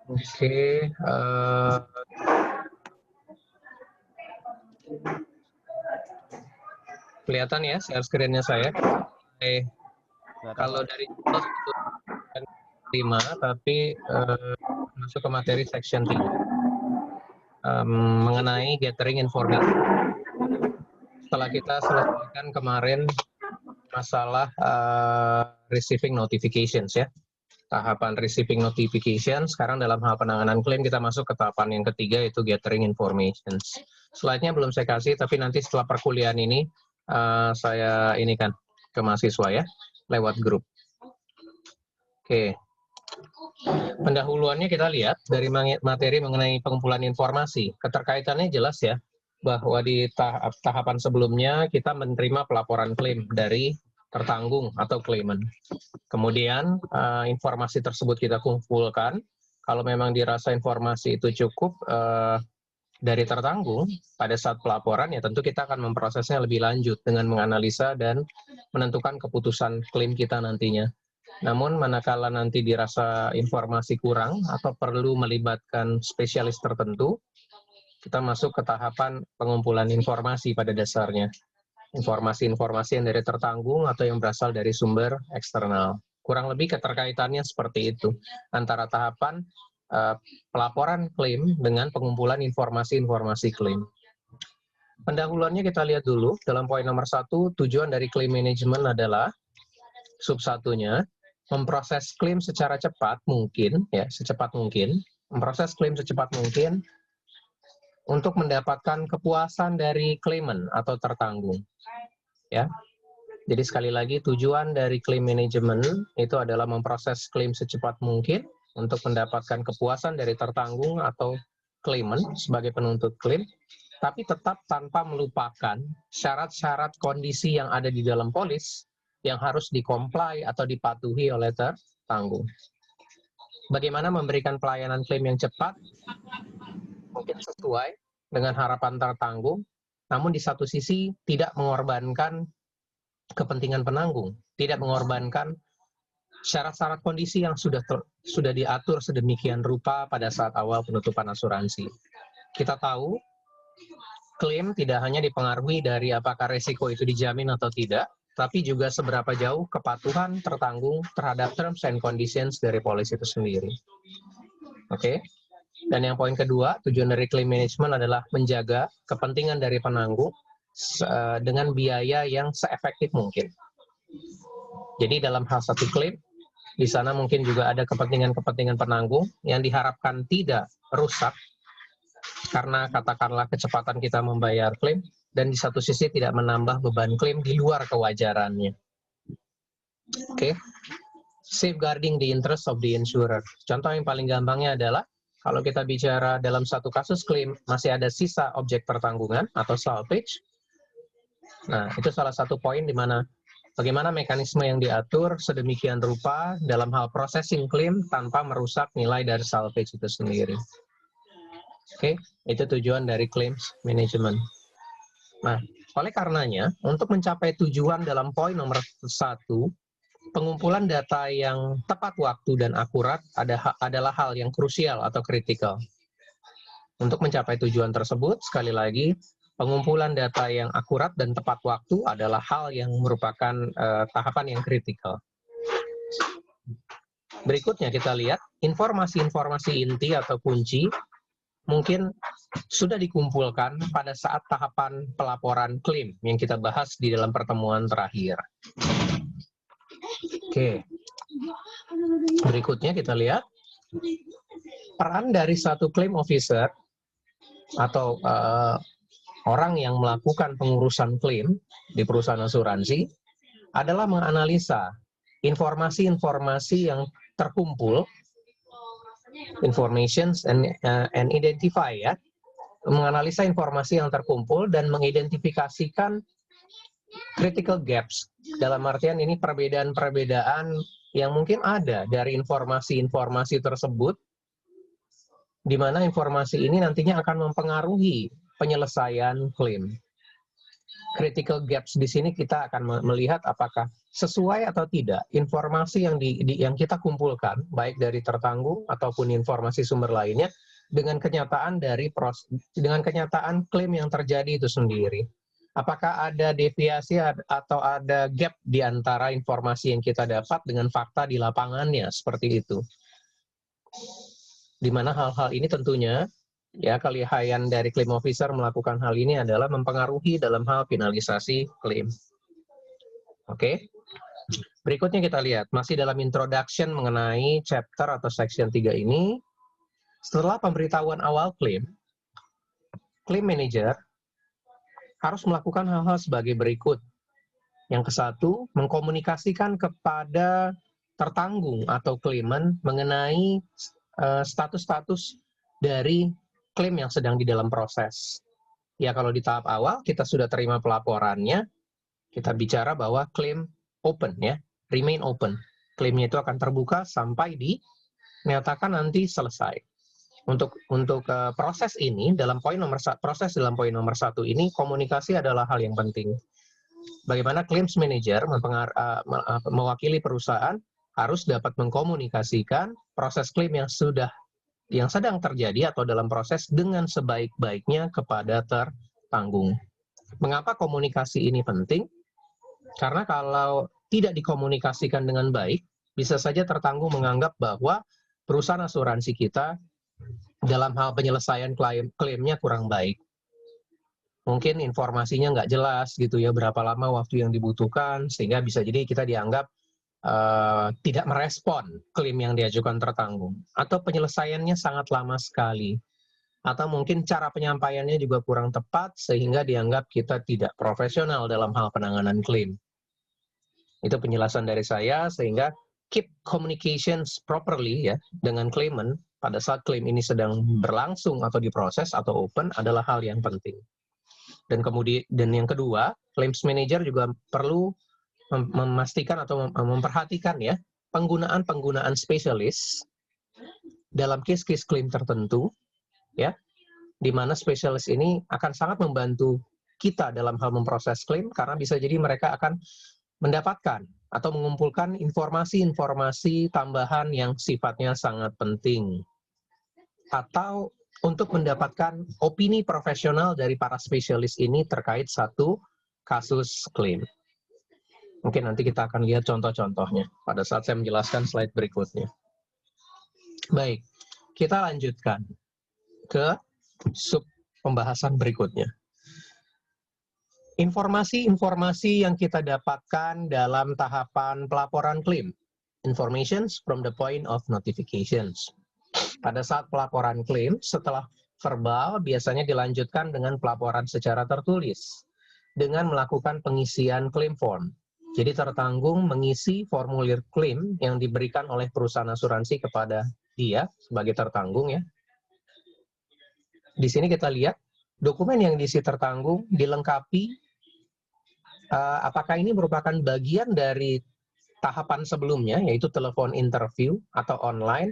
Oke, kelihatan ya share screen-nya saya. Kalau dari 5, tapi masuk ke materi section 3 mengenai gathering information. Setelah kita selesaikan kemarin masalah receiving notifications ya, tahapan receiving notification. Sekarang dalam hal penanganan klaim kita masuk ke tahapan yang ketiga, yaitu gathering information. Slide-nya belum saya kasih, tapi nanti setelah perkuliahan ini saya inikan ke mahasiswa ya, lewat grup. Oke. Pendahuluannya kita lihat dari materi mengenai pengumpulan informasi. Keterkaitannya jelas ya, bahwa di tahapan sebelumnya kita menerima pelaporan klaim dari tertanggung atau claimant. Kemudian informasi tersebut kita kumpulkan. Kalau memang dirasa informasi itu cukup dari tertanggung pada saat pelaporan, ya tentu kita akan memprosesnya lebih lanjut dengan menganalisa dan menentukan keputusan klaim kita nantinya. Namun manakala nanti dirasa informasi kurang atau perlu melibatkan spesialis tertentu, kita masuk ke tahapan pengumpulan informasi pada dasarnya. Informasi-informasi yang dari tertanggung atau yang berasal dari sumber eksternal. Kurang lebih keterkaitannya seperti itu, antara tahapan pelaporan klaim dengan pengumpulan informasi-informasi klaim. Pendahuluannya kita lihat dulu, dalam poin nomor 1, tujuan dari claim management adalah, sub 1-nya, memproses klaim secara cepat mungkin, ya secepat mungkin, memproses klaim secepat mungkin, untuk mendapatkan kepuasan dari claimant atau tertanggung. Ya. Jadi sekali lagi tujuan dari claim management itu adalah memproses klaim secepat mungkin untuk mendapatkan kepuasan dari tertanggung atau claimant sebagai penuntut klaim, tapi tetap tanpa melupakan syarat-syarat kondisi yang ada di dalam polis yang harus di-comply atau dipatuhi oleh tertanggung. Bagaimana memberikan pelayanan klaim yang cepat, mungkin sesuai dengan harapan tertanggung, namun di satu sisi tidak mengorbankan kepentingan penanggung, tidak mengorbankan syarat-syarat kondisi yang sudah diatur sedemikian rupa pada saat awal penutupan asuransi. Kita tahu, klaim tidak hanya dipengaruhi dari apakah resiko itu dijamin atau tidak, tapi juga seberapa jauh kepatuhan tertanggung terhadap terms and conditions dari polis itu sendiri. Oke. Dan yang poin kedua, tujuan dari claim management adalah menjaga kepentingan dari penanggung dengan biaya yang seefektif mungkin. Jadi dalam hal satu klaim, di sana mungkin juga ada kepentingan-kepentingan penanggung yang diharapkan tidak rusak karena katakanlah kecepatan kita membayar klaim, dan di satu sisi tidak menambah beban klaim di luar kewajarannya. Oke. Safeguarding the interest of the insurer. Contoh yang paling gampangnya adalah kalau kita bicara dalam satu kasus klaim masih ada sisa objek pertanggungan atau salvage. Nah, itu salah satu poin di mana bagaimana mekanisme yang diatur sedemikian rupa dalam hal processing klaim tanpa merusak nilai dari salvage itu sendiri. Oke, itu tujuan dari claims management. Nah, oleh karenanya, untuk mencapai tujuan dalam poin nomor 1, pengumpulan data yang tepat waktu dan akurat adalah hal yang krusial atau kritikal. Untuk mencapai tujuan tersebut, sekali lagi, pengumpulan data yang akurat dan tepat waktu adalah hal yang merupakan tahapan yang kritikal. Berikutnya kita lihat, informasi-informasi inti atau kunci mungkin sudah dikumpulkan pada saat tahapan pelaporan klaim yang kita bahas di dalam pertemuan terakhir. Oke, berikutnya kita lihat peran dari satu claim officer atau orang yang melakukan pengurusan klaim di perusahaan asuransi adalah menganalisa informasi-informasi yang terkumpul, informations and identify ya, menganalisa informasi yang terkumpul dan mengidentifikasikan critical gaps. Dalam artian ini perbedaan-perbedaan yang mungkin ada dari informasi-informasi tersebut, di mana informasi ini nantinya akan mempengaruhi penyelesaian klaim. critical gaps di sini kita akan melihat apakah sesuai atau tidak informasi yang kita kumpulkan, baik dari tertanggung ataupun informasi sumber lainnya, dengan kenyataan klaim yang terjadi itu sendiri. Apakah ada deviasi atau ada gap di antara informasi yang kita dapat dengan fakta di lapangannya, seperti itu. Di mana hal-hal ini tentunya ya kelihayan dari claim officer melakukan hal ini adalah mempengaruhi dalam hal finalisasi klaim. Oke. Berikutnya kita lihat, masih dalam introduction mengenai chapter atau section 3 ini, setelah pemberitahuan awal klaim, claim manager harus melakukan hal-hal sebagai berikut. Yang ke-1, mengkomunikasikan kepada tertanggung atau claimant mengenai status-status dari klaim yang sedang di dalam proses. Ya, kalau di tahap awal kita sudah terima pelaporannya, kita bicara bahwa klaim open ya, remain open. Klaimnya itu akan terbuka sampai dinyatakan nanti selesai. Untuk proses ini dalam proses dalam poin nomor 1 ini, komunikasi adalah hal yang penting. Bagaimana claims manager mewakili perusahaan harus dapat mengkomunikasikan proses klaim yang sedang terjadi atau dalam proses dengan sebaik-baiknya kepada tertanggung. Mengapa komunikasi ini penting? Karena kalau tidak dikomunikasikan dengan baik, bisa saja tertanggung menganggap bahwa perusahaan asuransi kita dalam hal penyelesaian klaimnya kurang baik. Mungkin informasinya nggak jelas gitu ya, berapa lama waktu yang dibutuhkan, sehingga bisa jadi kita dianggap tidak merespon klaim yang diajukan tertanggung, atau penyelesaiannya sangat lama sekali, atau mungkin cara penyampaiannya juga kurang tepat sehingga dianggap kita tidak profesional dalam hal penanganan klaim. Itu penjelasan dari saya, sehingga keep communications properly ya dengan claimant pada saat klaim ini sedang berlangsung atau diproses atau open adalah hal yang penting. Dan yang kedua, claims manager juga perlu memastikan atau memperhatikan ya penggunaan spesialis dalam case-case klaim tertentu ya, di mana spesialis ini akan sangat membantu kita dalam hal memproses klaim, karena bisa jadi mereka akan mendapatkan atau mengumpulkan informasi-informasi tambahan yang sifatnya sangat penting, atau untuk mendapatkan opini profesional dari para spesialis ini terkait satu kasus klaim. Mungkin nanti kita akan lihat contoh-contohnya pada saat saya menjelaskan slide berikutnya. Baik, kita lanjutkan ke sub pembahasan berikutnya. Informasi-informasi yang kita dapatkan dalam tahapan pelaporan klaim. Informations from the point of notifications. Pada saat pelaporan klaim, setelah verbal biasanya dilanjutkan dengan pelaporan secara tertulis dengan melakukan pengisian claim form. Jadi tertanggung mengisi formulir klaim yang diberikan oleh perusahaan asuransi kepada dia sebagai tertanggung ya. Di sini kita lihat dokumen yang diisi tertanggung dilengkapi apakah ini merupakan bagian dari tahapan sebelumnya, yaitu telepon interview atau online,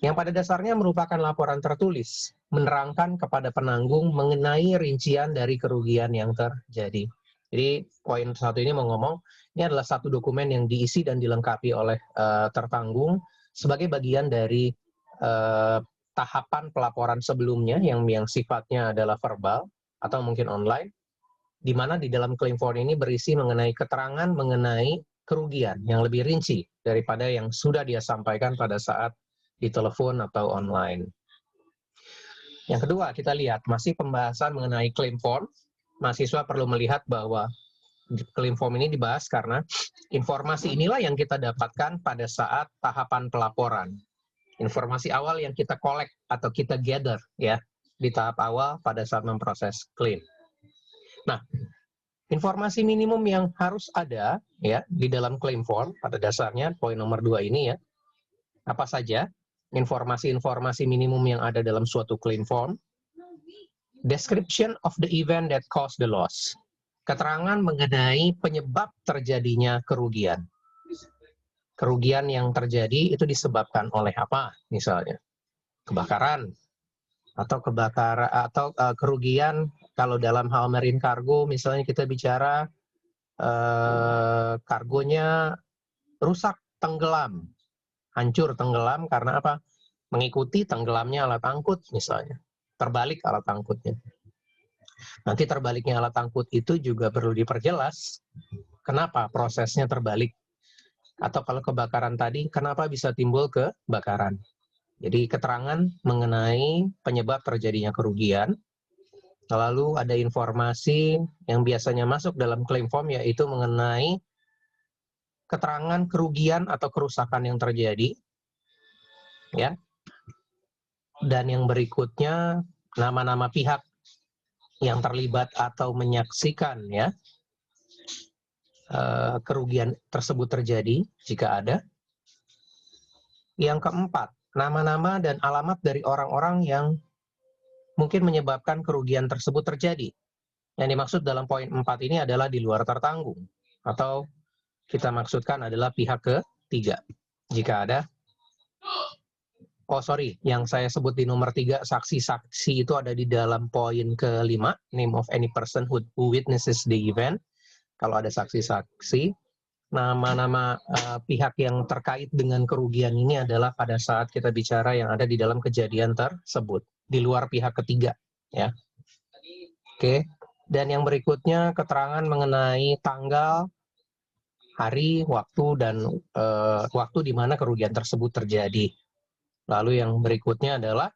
yang pada dasarnya merupakan laporan tertulis menerangkan kepada penanggung mengenai rincian dari kerugian yang terjadi. Jadi poin 1 ini mau ngomong, ini adalah satu dokumen yang diisi dan dilengkapi oleh tertanggung sebagai bagian dari tahapan pelaporan sebelumnya yang sifatnya adalah verbal atau mungkin online, di mana di dalam claim form ini berisi mengenai keterangan mengenai kerugian yang lebih rinci daripada yang sudah dia sampaikan pada saat di telepon atau online. Yang kedua, kita lihat masih pembahasan mengenai claim form. Mahasiswa perlu melihat bahwa claim form ini dibahas karena informasi inilah yang kita dapatkan pada saat tahapan pelaporan. Informasi awal yang kita collect atau kita gather ya di tahap awal pada saat memproses claim. Nah, informasi minimum yang harus ada ya di dalam claim form pada dasarnya poin nomor 2 ini ya. Apa saja informasi-informasi minimum yang ada dalam suatu claim form? Description of the event that caused the loss. Keterangan mengenai penyebab terjadinya kerugian. Kerugian yang terjadi itu disebabkan oleh apa? Misalnya kebakaran atau kerugian Kalau dalam hal marine cargo, misalnya kita bicara kargonya rusak, tenggelam, hancur, tenggelam karena apa? Mengikuti tenggelamnya alat angkut misalnya, terbalik alat angkutnya. Nanti terbaliknya alat angkut itu juga perlu diperjelas, kenapa prosesnya terbalik. Atau kalau kebakaran tadi, kenapa bisa timbul kebakaran. Jadi keterangan mengenai penyebab terjadinya kerugian. Lalu ada informasi yang biasanya masuk dalam claim form, yaitu mengenai keterangan kerugian atau kerusakan yang terjadi, ya. Dan yang berikutnya nama-nama pihak yang terlibat atau menyaksikan, ya, kerugian tersebut terjadi jika ada. Yang keempat, nama-nama dan alamat dari orang-orang yang mungkin menyebabkan kerugian tersebut terjadi. Yang dimaksud dalam poin 4 ini adalah di luar tertanggung, atau kita maksudkan adalah pihak ketiga. Jika ada, yang saya sebut di nomor 3, saksi-saksi itu ada di dalam poin ke-5, name of any person who witnesses the event. Kalau ada saksi-saksi, nama-nama pihak yang terkait dengan kerugian ini adalah pada saat kita bicara yang ada di dalam kejadian tersebut, di luar pihak ketiga, ya. Oke. Dan yang berikutnya keterangan mengenai tanggal, hari, waktu, dan waktu di mana kerugian tersebut terjadi. Lalu yang berikutnya adalah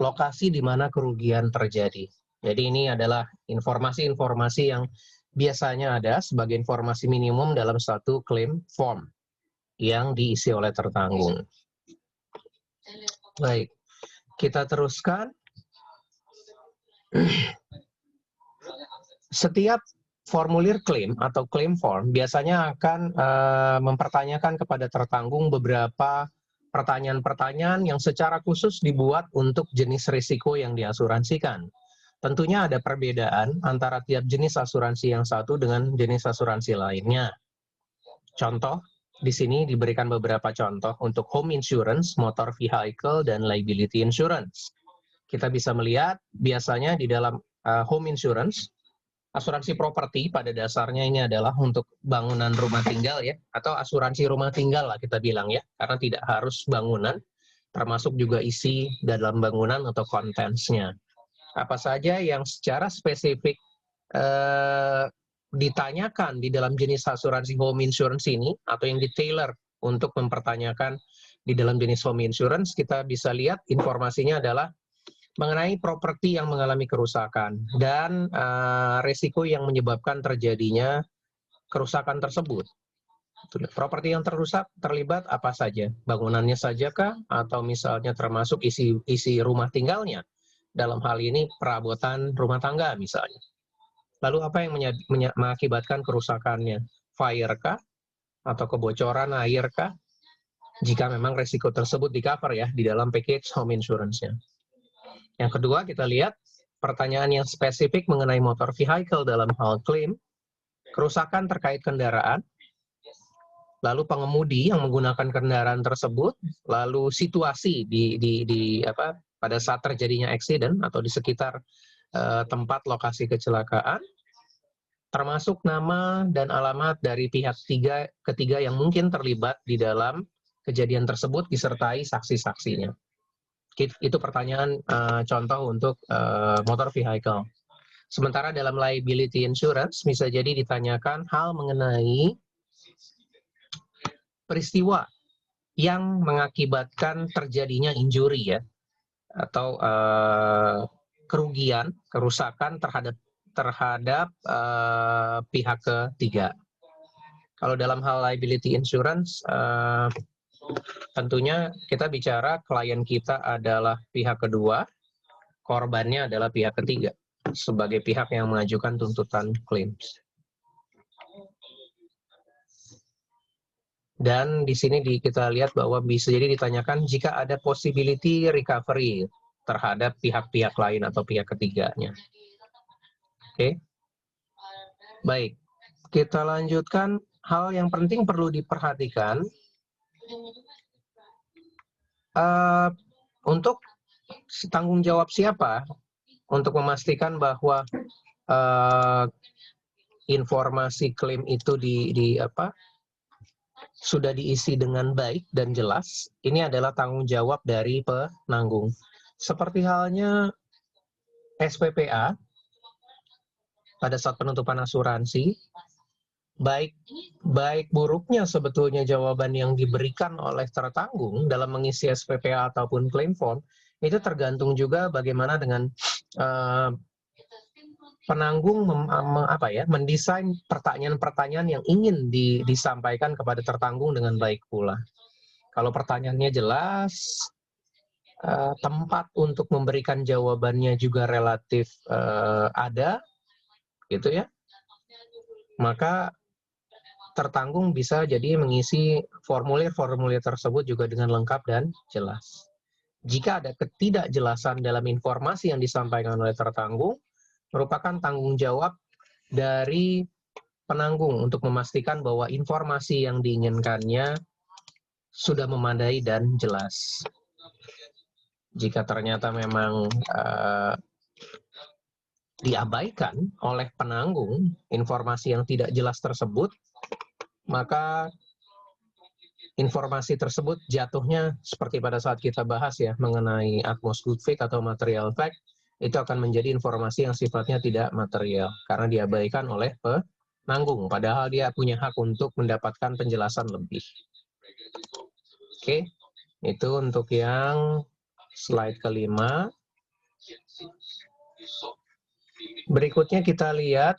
lokasi di mana kerugian terjadi. Jadi ini adalah informasi-informasi yang biasanya ada sebagai informasi minimum dalam satu claim form yang diisi oleh tertanggung. Baik, kita teruskan. Setiap formulir klaim atau claim form biasanya akan mempertanyakan kepada tertanggung beberapa pertanyaan-pertanyaan yang secara khusus dibuat untuk jenis risiko yang diasuransikan. Tentunya ada perbedaan antara tiap jenis asuransi yang satu dengan jenis asuransi lainnya. Contoh, di sini diberikan beberapa contoh untuk home insurance, motor vehicle, dan liability insurance. Kita bisa melihat biasanya di dalam home insurance, asuransi properti pada dasarnya ini adalah untuk bangunan rumah tinggal, ya, atau asuransi rumah tinggal lah kita bilang, ya, karena tidak harus bangunan, termasuk juga isi dalam bangunan atau contents-nya. Apa saja yang secara spesifik ditanyakan di dalam jenis asuransi home insurance ini, atau yang di-tailor untuk mempertanyakan di dalam jenis home insurance, kita bisa lihat informasinya adalah mengenai properti yang mengalami kerusakan dan risiko yang menyebabkan terjadinya kerusakan tersebut. Properti yang terlibat apa saja? Bangunannya sajakah? Atau misalnya termasuk isi rumah tinggalnya? Dalam hal ini perabotan rumah tangga misalnya. Lalu apa yang mengakibatkan kerusakannya? Fire kah? Atau kebocoran air kah? Jika memang risiko tersebut di-cover, ya, di dalam package home insurance-nya. Yang kedua, kita lihat pertanyaan yang spesifik mengenai motor vehicle dalam hal klaim, kerusakan terkait kendaraan, lalu pengemudi yang menggunakan kendaraan tersebut, lalu situasi pada saat terjadinya accident atau di sekitar tempat lokasi kecelakaan, termasuk nama dan alamat dari pihak ketiga yang mungkin terlibat di dalam kejadian tersebut disertai saksi-saksinya. Itu pertanyaan contoh untuk motor vehicle. Sementara dalam liability insurance bisa jadi ditanyakan hal mengenai peristiwa yang mengakibatkan terjadinya injury, ya, atau kerusakan terhadap pihak ketiga. Kalau dalam hal liability insurance, tentunya kita bicara klien kita adalah pihak kedua, korbannya adalah pihak ketiga, sebagai pihak yang mengajukan tuntutan claims. Dan di sini kita lihat bahwa bisa jadi ditanyakan jika ada possibility recovery terhadap pihak-pihak lain atau pihak ketiganya. Oke. Baik, kita lanjutkan. Hal yang penting perlu diperhatikan untuk tanggung jawab siapa untuk memastikan bahwa informasi klaim itu sudah diisi dengan baik dan jelas, ini adalah tanggung jawab dari penanggung. Seperti halnya SPPA pada saat penutupan asuransi, baik buruknya sebetulnya jawaban yang diberikan oleh tertanggung dalam mengisi SPPA ataupun claim form, itu tergantung juga bagaimana dengan penanggung mendesain pertanyaan-pertanyaan yang ingin disampaikan kepada tertanggung dengan baik pula. Kalau pertanyaannya jelas, tempat untuk memberikan jawabannya juga relatif ada, gitu ya, maka tertanggung bisa jadi mengisi formulir-formulir tersebut juga dengan lengkap dan jelas. Jika ada ketidakjelasan dalam informasi yang disampaikan oleh tertanggung, merupakan tanggung jawab dari penanggung untuk memastikan bahwa informasi yang diinginkannya sudah memadai dan jelas. Jika ternyata memang diabaikan oleh penanggung informasi yang tidak jelas tersebut, maka informasi tersebut jatuhnya seperti pada saat kita bahas ya mengenai utmost good faith atau material fact, itu akan menjadi informasi yang sifatnya tidak material karena diabaikan oleh penanggung, padahal dia punya hak untuk mendapatkan penjelasan lebih. Oke, itu untuk yang slide kelima. Berikutnya kita lihat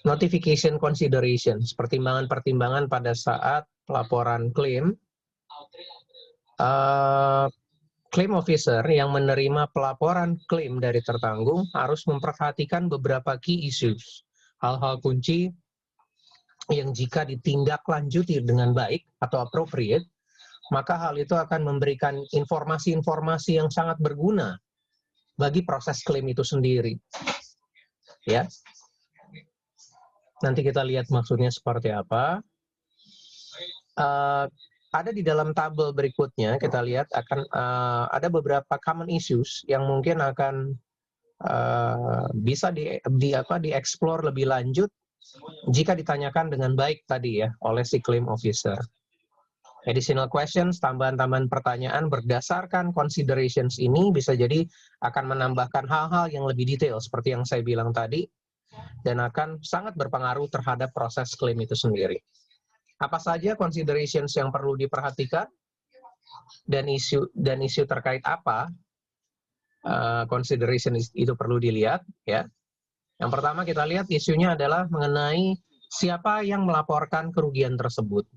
notification considerations, pertimbangan-pertimbangan pada saat pelaporan klaim. Claim officer yang menerima pelaporan klaim dari tertanggung harus memperhatikan beberapa key issues, hal-hal kunci yang jika ditindaklanjuti dengan baik atau appropriate, maka hal itu akan memberikan informasi-informasi yang sangat berguna bagi proses klaim itu sendiri. Ya. Nanti kita lihat maksudnya seperti apa. Ada di dalam tabel berikutnya, kita lihat akan ada beberapa common issues yang mungkin akan bisa dieksplor lebih lanjut jika ditanyakan dengan baik tadi ya oleh si claim officer. Additional questions, tambahan-tambahan pertanyaan berdasarkan considerations ini bisa jadi akan menambahkan hal-hal yang lebih detail seperti yang saya bilang tadi, dan akan sangat berpengaruh terhadap proses klaim itu sendiri. Apa saja considerations yang perlu diperhatikan dan isu terkait apa consideration itu perlu dilihat ya. Yang pertama kita lihat isunya adalah mengenai siapa yang melaporkan kerugian tersebut.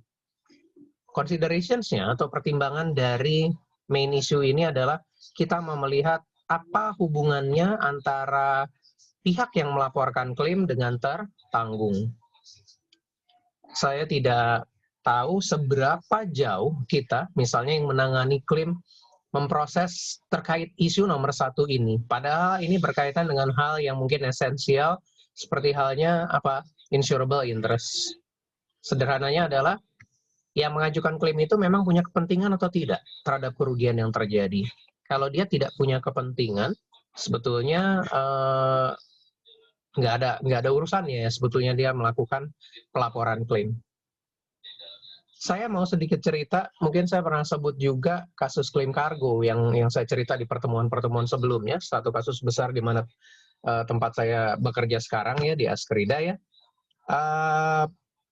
Considerations-nya atau pertimbangan dari main issue ini adalah kita mau melihat apa hubungannya antara pihak yang melaporkan klaim dengan tertanggung. Saya tidak tahu seberapa jauh kita, misalnya yang menangani klaim, memproses terkait isu nomor 1 ini. Padahal ini berkaitan dengan hal yang mungkin esensial, seperti halnya insurable interest. Sederhananya adalah, yang mengajukan klaim itu memang punya kepentingan atau tidak terhadap kerugian yang terjadi. Kalau dia tidak punya kepentingan, sebetulnya nggak ada urusannya ya sebetulnya dia melakukan pelaporan klaim. Saya mau sedikit cerita, mungkin saya pernah sebut juga kasus klaim kargo yang saya cerita di pertemuan-pertemuan sebelumnya, satu kasus besar di mana tempat saya bekerja sekarang ya di Askrida ya.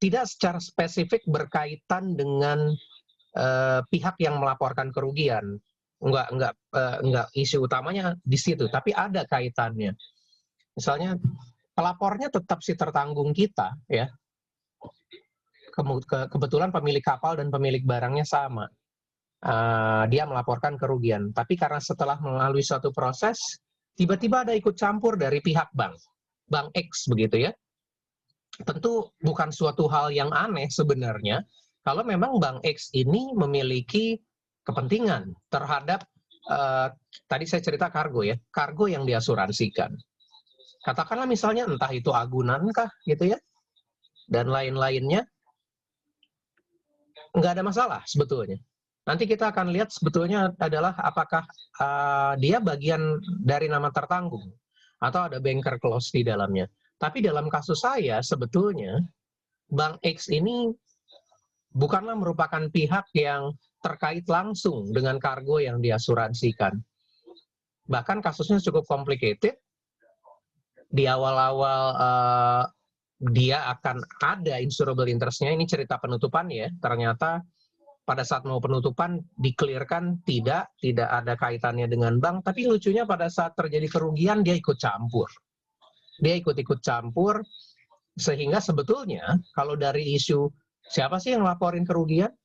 Tidak secara spesifik berkaitan dengan pihak yang melaporkan kerugian. Enggak isu utamanya di situ, tapi ada kaitannya. Misalnya pelapornya tetap si tertanggung kita ya. Kebetulan pemilik kapal dan pemilik barangnya sama. Dia melaporkan kerugian, tapi karena setelah melalui suatu proses tiba-tiba ada ikut campur dari pihak bank X begitu ya. Tentu bukan suatu hal yang aneh sebenarnya kalau memang bank X ini memiliki kepentingan terhadap tadi saya cerita kargo ya, kargo yang diasuransikan. Katakanlah misalnya entah itu agunan kah gitu ya, dan lain-lainnya, nggak ada masalah sebetulnya. Nanti kita akan lihat sebetulnya adalah apakah dia bagian dari nama tertanggung atau ada banker clause di dalamnya. Tapi dalam kasus saya sebetulnya Bank X ini bukanlah merupakan pihak yang terkait langsung dengan kargo yang diasuransikan. Bahkan kasusnya cukup complicated. Di awal-awal dia akan ada insurable interest-nya, ini cerita penutupan ya, ternyata pada saat mau penutupan di-clear-kan tidak ada kaitannya dengan bank, tapi lucunya pada saat terjadi kerugian dia ikut campur. Dia ikut-ikut campur, sehingga sebetulnya kalau dari isu siapa sih yang laporin kerugian,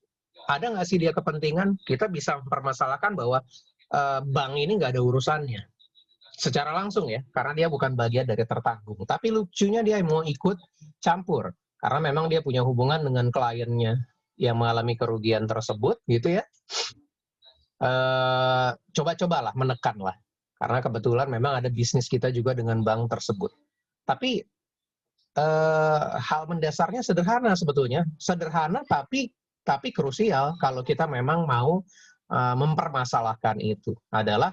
ada nggak sih dia kepentingan, kita bisa mempermasalahkan bahwa bank ini nggak ada urusannya secara langsung ya, karena dia bukan bagian dari tertanggung. Tapi lucunya dia mau ikut campur, karena memang dia punya hubungan dengan kliennya yang mengalami kerugian tersebut, gitu ya. Coba-cobalah, menekanlah. Karena kebetulan memang ada bisnis kita juga dengan bank tersebut. Tapi hal mendasarnya sederhana sebetulnya. Sederhana tapi krusial kalau kita memang mau mempermasalahkan itu. Adalah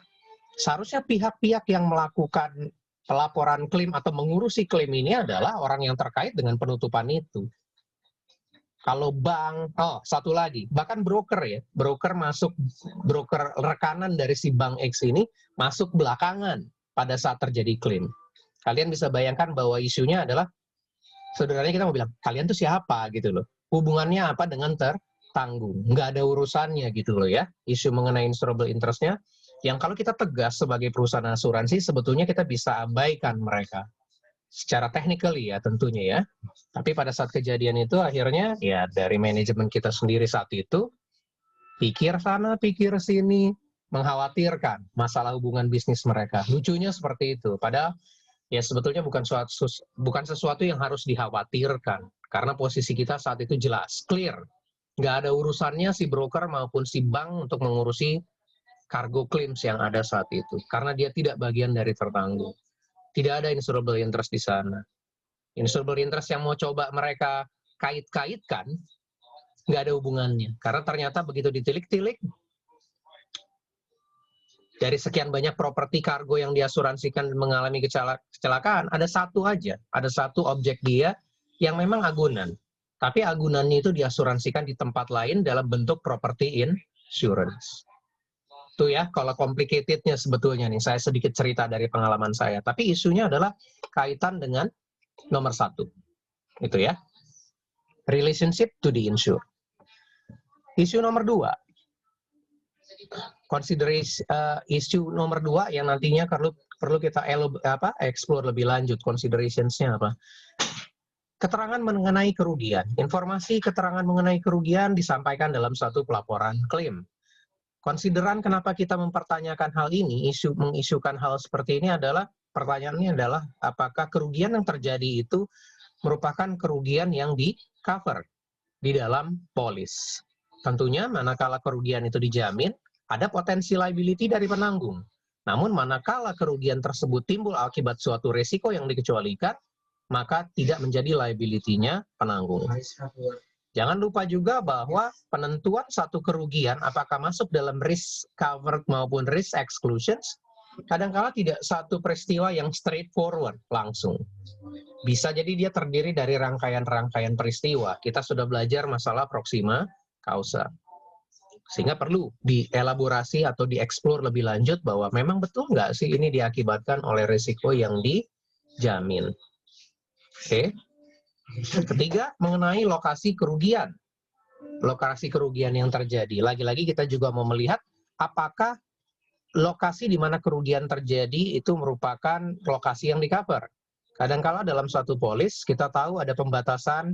seharusnya pihak-pihak yang melakukan pelaporan klaim atau mengurusi klaim ini adalah orang yang terkait dengan penutupan itu. Kalau bank, satu lagi, bahkan broker ya, broker rekanan dari si Bank X ini masuk belakangan pada saat terjadi klaim. Kalian bisa bayangkan bahwa isunya adalah, sebenarnya kita mau bilang, kalian tuh siapa gitu loh. Hubungannya apa dengan tertanggung. Nggak ada urusannya gitu loh ya, isu mengenai insurable interest-nya. Yang kalau kita tegas sebagai perusahaan asuransi, sebetulnya kita bisa abaikan mereka. Secara technically ya tentunya ya. Tapi pada saat kejadian itu akhirnya ya dari manajemen kita sendiri saat itu, pikir sana, pikir sini, mengkhawatirkan masalah hubungan bisnis mereka. Lucunya seperti itu. Padahal ya sebetulnya bukan sesuatu yang harus dikhawatirkan. Karena posisi kita saat itu jelas, clear. Nggak ada urusannya si broker maupun si bank untuk mengurusi cargo claims yang ada saat itu, karena dia tidak bagian dari tertanggung. Tidak ada insurable interest di sana. Insurable interest yang mau coba mereka kait-kaitkan, nggak ada hubungannya. Karena ternyata begitu ditilik-tilik, dari sekian banyak properti kargo yang diasuransikan mengalami kecelakaan, ada satu aja, ada satu objek dia yang memang agunan. Tapi agunannya itu diasuransikan di tempat lain dalam bentuk property insurance. Itu ya, kalau complicated-nya sebetulnya nih, saya sedikit cerita dari pengalaman saya. Tapi isunya adalah kaitan dengan nomor 1. Itu ya. Relationship to the insured. Isu nomor 2. Isu nomor 2 yang nantinya perlu kita explore lebih lanjut, considerations-nya apa. Keterangan mengenai kerugian. Informasi keterangan mengenai kerugian disampaikan dalam satu pelaporan klaim. Konsideran kenapa kita mempertanyakan hal ini, mengisukan hal seperti ini adalah, pertanyaannya adalah, apakah kerugian yang terjadi itu merupakan kerugian yang di-cover di dalam polis. Tentunya, manakala kerugian itu dijamin, ada potensi liability dari penanggung. Namun, manakala kerugian tersebut timbul akibat suatu resiko yang dikecualikan, maka tidak menjadi liability-nya penanggung. Jangan lupa juga bahwa penentuan satu kerugian apakah masuk dalam risk covered maupun risk exclusions, kadang-kala tidak satu peristiwa yang straightforward langsung. Bisa jadi dia terdiri dari rangkaian-rangkaian peristiwa. Kita sudah belajar masalah proxima causa. Sehingga perlu dielaborasi atau dieksplor lebih lanjut bahwa memang betul nggak sih ini diakibatkan oleh risiko yang dijamin. Oke. Ketiga, mengenai lokasi kerugian. Lokasi kerugian yang terjadi. Lagi-lagi kita juga mau melihat apakah lokasi di mana kerugian terjadi itu merupakan lokasi yang di-cover. Kadang-kala dalam suatu polis, kita tahu ada pembatasan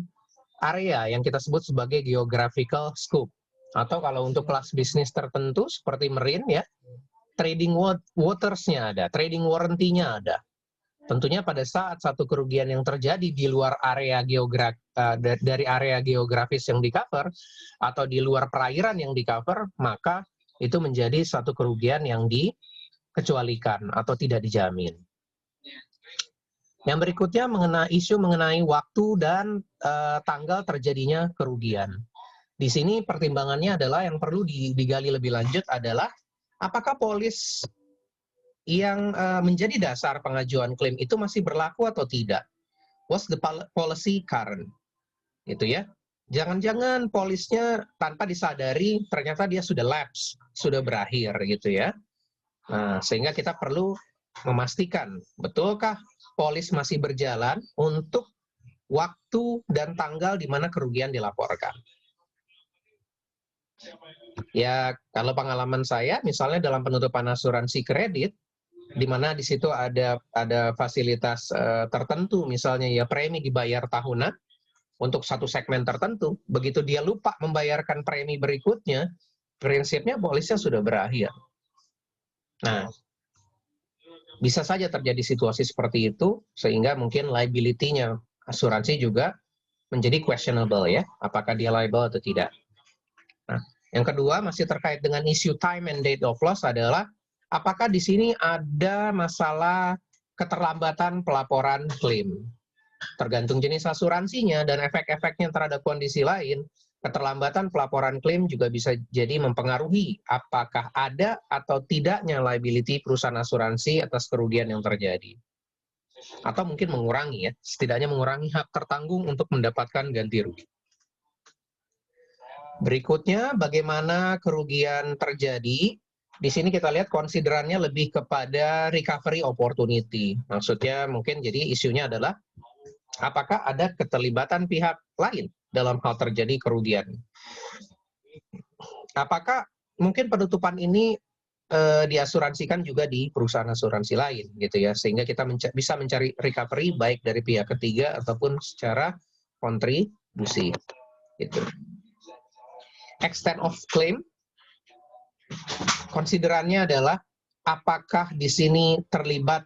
area yang kita sebut sebagai geographical scope. Atau kalau untuk kelas bisnis tertentu, seperti marine ya, trading waters-nya ada, trading warranty-nya ada. Tentunya pada saat satu kerugian yang terjadi di luar area dari area geografis yang di-cover atau di luar perairan yang di-cover, maka itu menjadi satu kerugian yang dikecualikan atau tidak dijamin. Yang berikutnya mengenai isu mengenai waktu dan tanggal terjadinya kerugian. Di sini pertimbangannya adalah yang perlu digali lebih lanjut adalah apakah polis yang menjadi dasar pengajuan klaim itu masih berlaku atau tidak. What's the policy current? Gitu ya. Jangan-jangan polisnya tanpa disadari ternyata dia sudah lapse, sudah berakhir gitu ya. Nah, sehingga kita perlu memastikan betulkah polis masih berjalan untuk waktu dan tanggal di mana kerugian dilaporkan. Ya, kalau pengalaman saya, misalnya dalam penutupan asuransi kredit, di mana di situ ada fasilitas tertentu, misalnya ya premi dibayar tahunan untuk satu segmen tertentu, begitu dia lupa membayarkan premi berikutnya, prinsipnya polisnya sudah berakhir. Nah, bisa saja terjadi situasi seperti itu, sehingga mungkin liability-nya asuransi juga menjadi questionable ya, apakah dia liable atau tidak. Nah, yang kedua masih terkait dengan isu time and date of loss adalah apakah di sini ada masalah keterlambatan pelaporan klaim. Tergantung jenis asuransinya dan efek-efeknya terhadap kondisi lain, keterlambatan pelaporan klaim juga bisa jadi mempengaruhi apakah ada atau tidaknya liability perusahaan asuransi atas kerugian yang terjadi. Atau mungkin mengurangi ya, setidaknya mengurangi hak tertanggung untuk mendapatkan ganti rugi. Berikutnya, bagaimana kerugian terjadi? Di sini kita lihat konsiderannya lebih kepada recovery opportunity. Maksudnya mungkin jadi isunya adalah apakah ada keterlibatan pihak lain dalam hal terjadi kerugian. Apakah mungkin penutupan ini diasuransikan juga di perusahaan asuransi lain gitu ya, sehingga kita bisa mencari recovery baik dari pihak ketiga ataupun secara kontribusi gitu. Extent of claim, konsiderannya adalah apakah di sini terlibat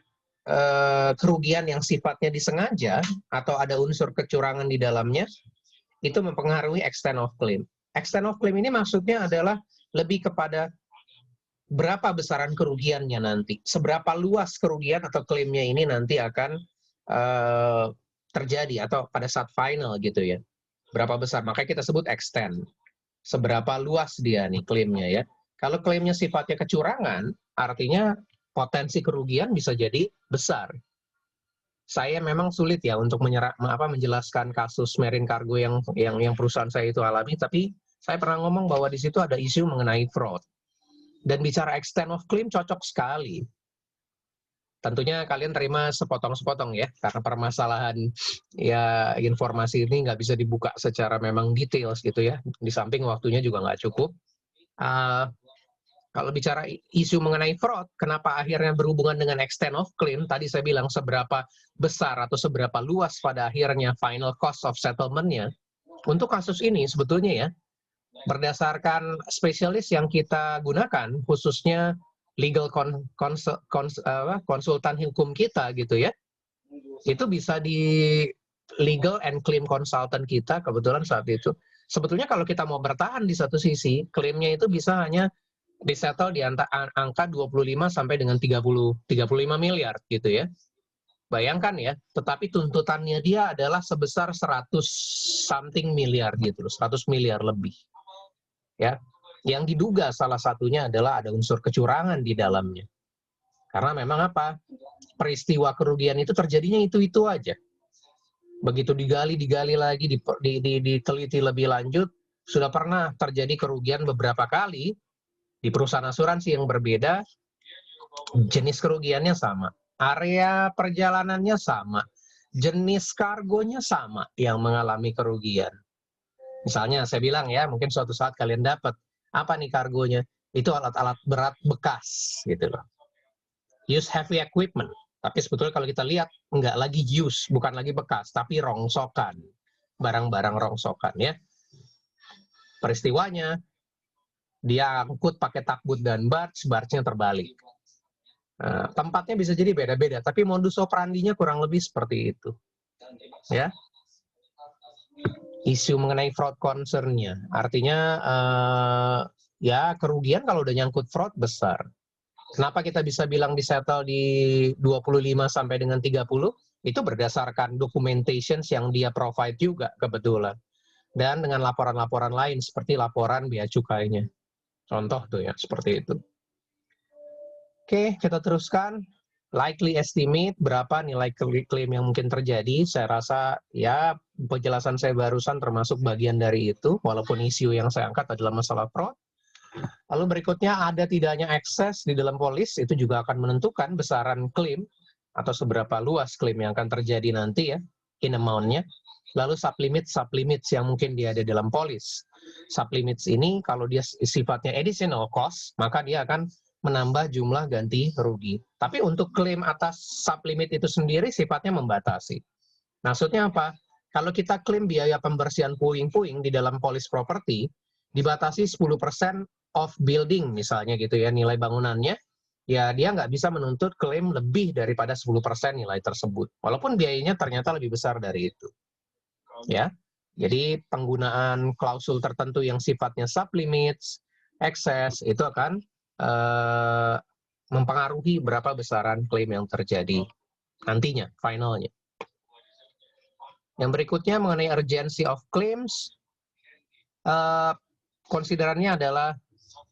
kerugian yang sifatnya disengaja atau ada unsur kecurangan di dalamnya, itu mempengaruhi extent of claim. Extent of claim ini maksudnya adalah lebih kepada berapa besaran kerugiannya nanti, seberapa luas kerugian atau klaimnya ini nanti akan terjadi atau pada saat final gitu ya. Berapa besar, makanya kita sebut extent. Seberapa luas dia nih klaimnya ya. Kalau klaimnya sifatnya kecurangan, artinya potensi kerugian bisa jadi besar. Saya memang sulit ya untuk menjelaskan kasus marine cargo yang perusahaan saya itu alami, tapi saya pernah ngomong bahwa di situ ada isu mengenai fraud. Dan bicara extent of claim cocok sekali. Tentunya kalian terima sepotong-sepotong ya, karena permasalahan ya informasi ini nggak bisa dibuka secara memang details gitu ya. Di samping waktunya juga nggak cukup. Kalau bicara isu mengenai fraud, kenapa akhirnya berhubungan dengan extent of claim? Tadi saya bilang seberapa besar atau seberapa luas pada akhirnya final cost of settlement-nya. Untuk kasus ini sebetulnya ya, berdasarkan spesialis yang kita gunakan, khususnya legal konsultan hukum kita gitu ya, itu bisa di legal and claim consultant kita kebetulan saat itu. Sebetulnya kalau kita mau bertahan di satu sisi, klaimnya itu bisa hanya disettle di angka 25 sampai dengan 35 miliar gitu ya. Bayangkan ya, tetapi tuntutannya dia adalah sebesar 100 something miliar gitu, 100 miliar lebih. Ya, yang diduga salah satunya adalah ada unsur kecurangan di dalamnya. Karena memang apa? Peristiwa kerugian itu terjadinya itu aja. Begitu digali lagi, diteliti lebih lanjut, sudah pernah terjadi kerugian beberapa kali di perusahaan asuransi yang berbeda, jenis kerugiannya sama, area perjalanannya sama, jenis kargonya sama yang mengalami kerugian. Misalnya saya bilang ya, mungkin suatu saat kalian dapat, apa nih kargonya? Itu alat-alat berat bekas gitu loh. Use heavy equipment. Tapi sebetulnya kalau kita lihat, nggak lagi use, bukan lagi bekas, tapi rongsokan. Barang-barang rongsokan ya. Peristiwanya, dia angkut pakai takbut dan barge-nya terbalik. Tempatnya bisa jadi beda-beda, tapi modus operandinya kurang lebih seperti itu. Ya. Isu mengenai fraud concern-nya. Artinya ya kerugian kalau udah nyangkut fraud besar. Kenapa kita bisa bilang disettle di 25 sampai dengan 30? Itu berdasarkan documentation yang dia provide juga kebetulan. dan dengan laporan-laporan lain seperti laporan bea cukainya. Contoh tuh ya, seperti itu. Oke, kita teruskan. Likely estimate, berapa nilai klaim yang mungkin terjadi. Saya rasa ya penjelasan saya barusan termasuk bagian dari itu, walaupun isu yang saya angkat adalah masalah fraud. Lalu berikutnya ada tidaknya akses di dalam polis, itu juga akan menentukan besaran klaim atau seberapa luas klaim yang akan terjadi nanti ya, in amount-nya. Lalu sublimits yang mungkin dia ada dalam polis. Sublimits ini kalau dia sifatnya additional cost, maka dia akan menambah jumlah ganti rugi. Tapi untuk klaim atas sublimit itu sendiri sifatnya membatasi. Maksudnya apa? Kalau kita klaim biaya pembersihan puing-puing di dalam polis properti, dibatasi 10% of building misalnya gitu ya, nilai bangunannya, ya dia nggak bisa menuntut klaim lebih daripada 10% nilai tersebut. Walaupun biayanya ternyata lebih besar dari itu. Ya, jadi penggunaan klausul tertentu yang sifatnya sublimits, excess, itu akan mempengaruhi berapa besaran klaim yang terjadi nantinya, finalnya. Yang berikutnya mengenai urgency of claims, konsiderannya adalah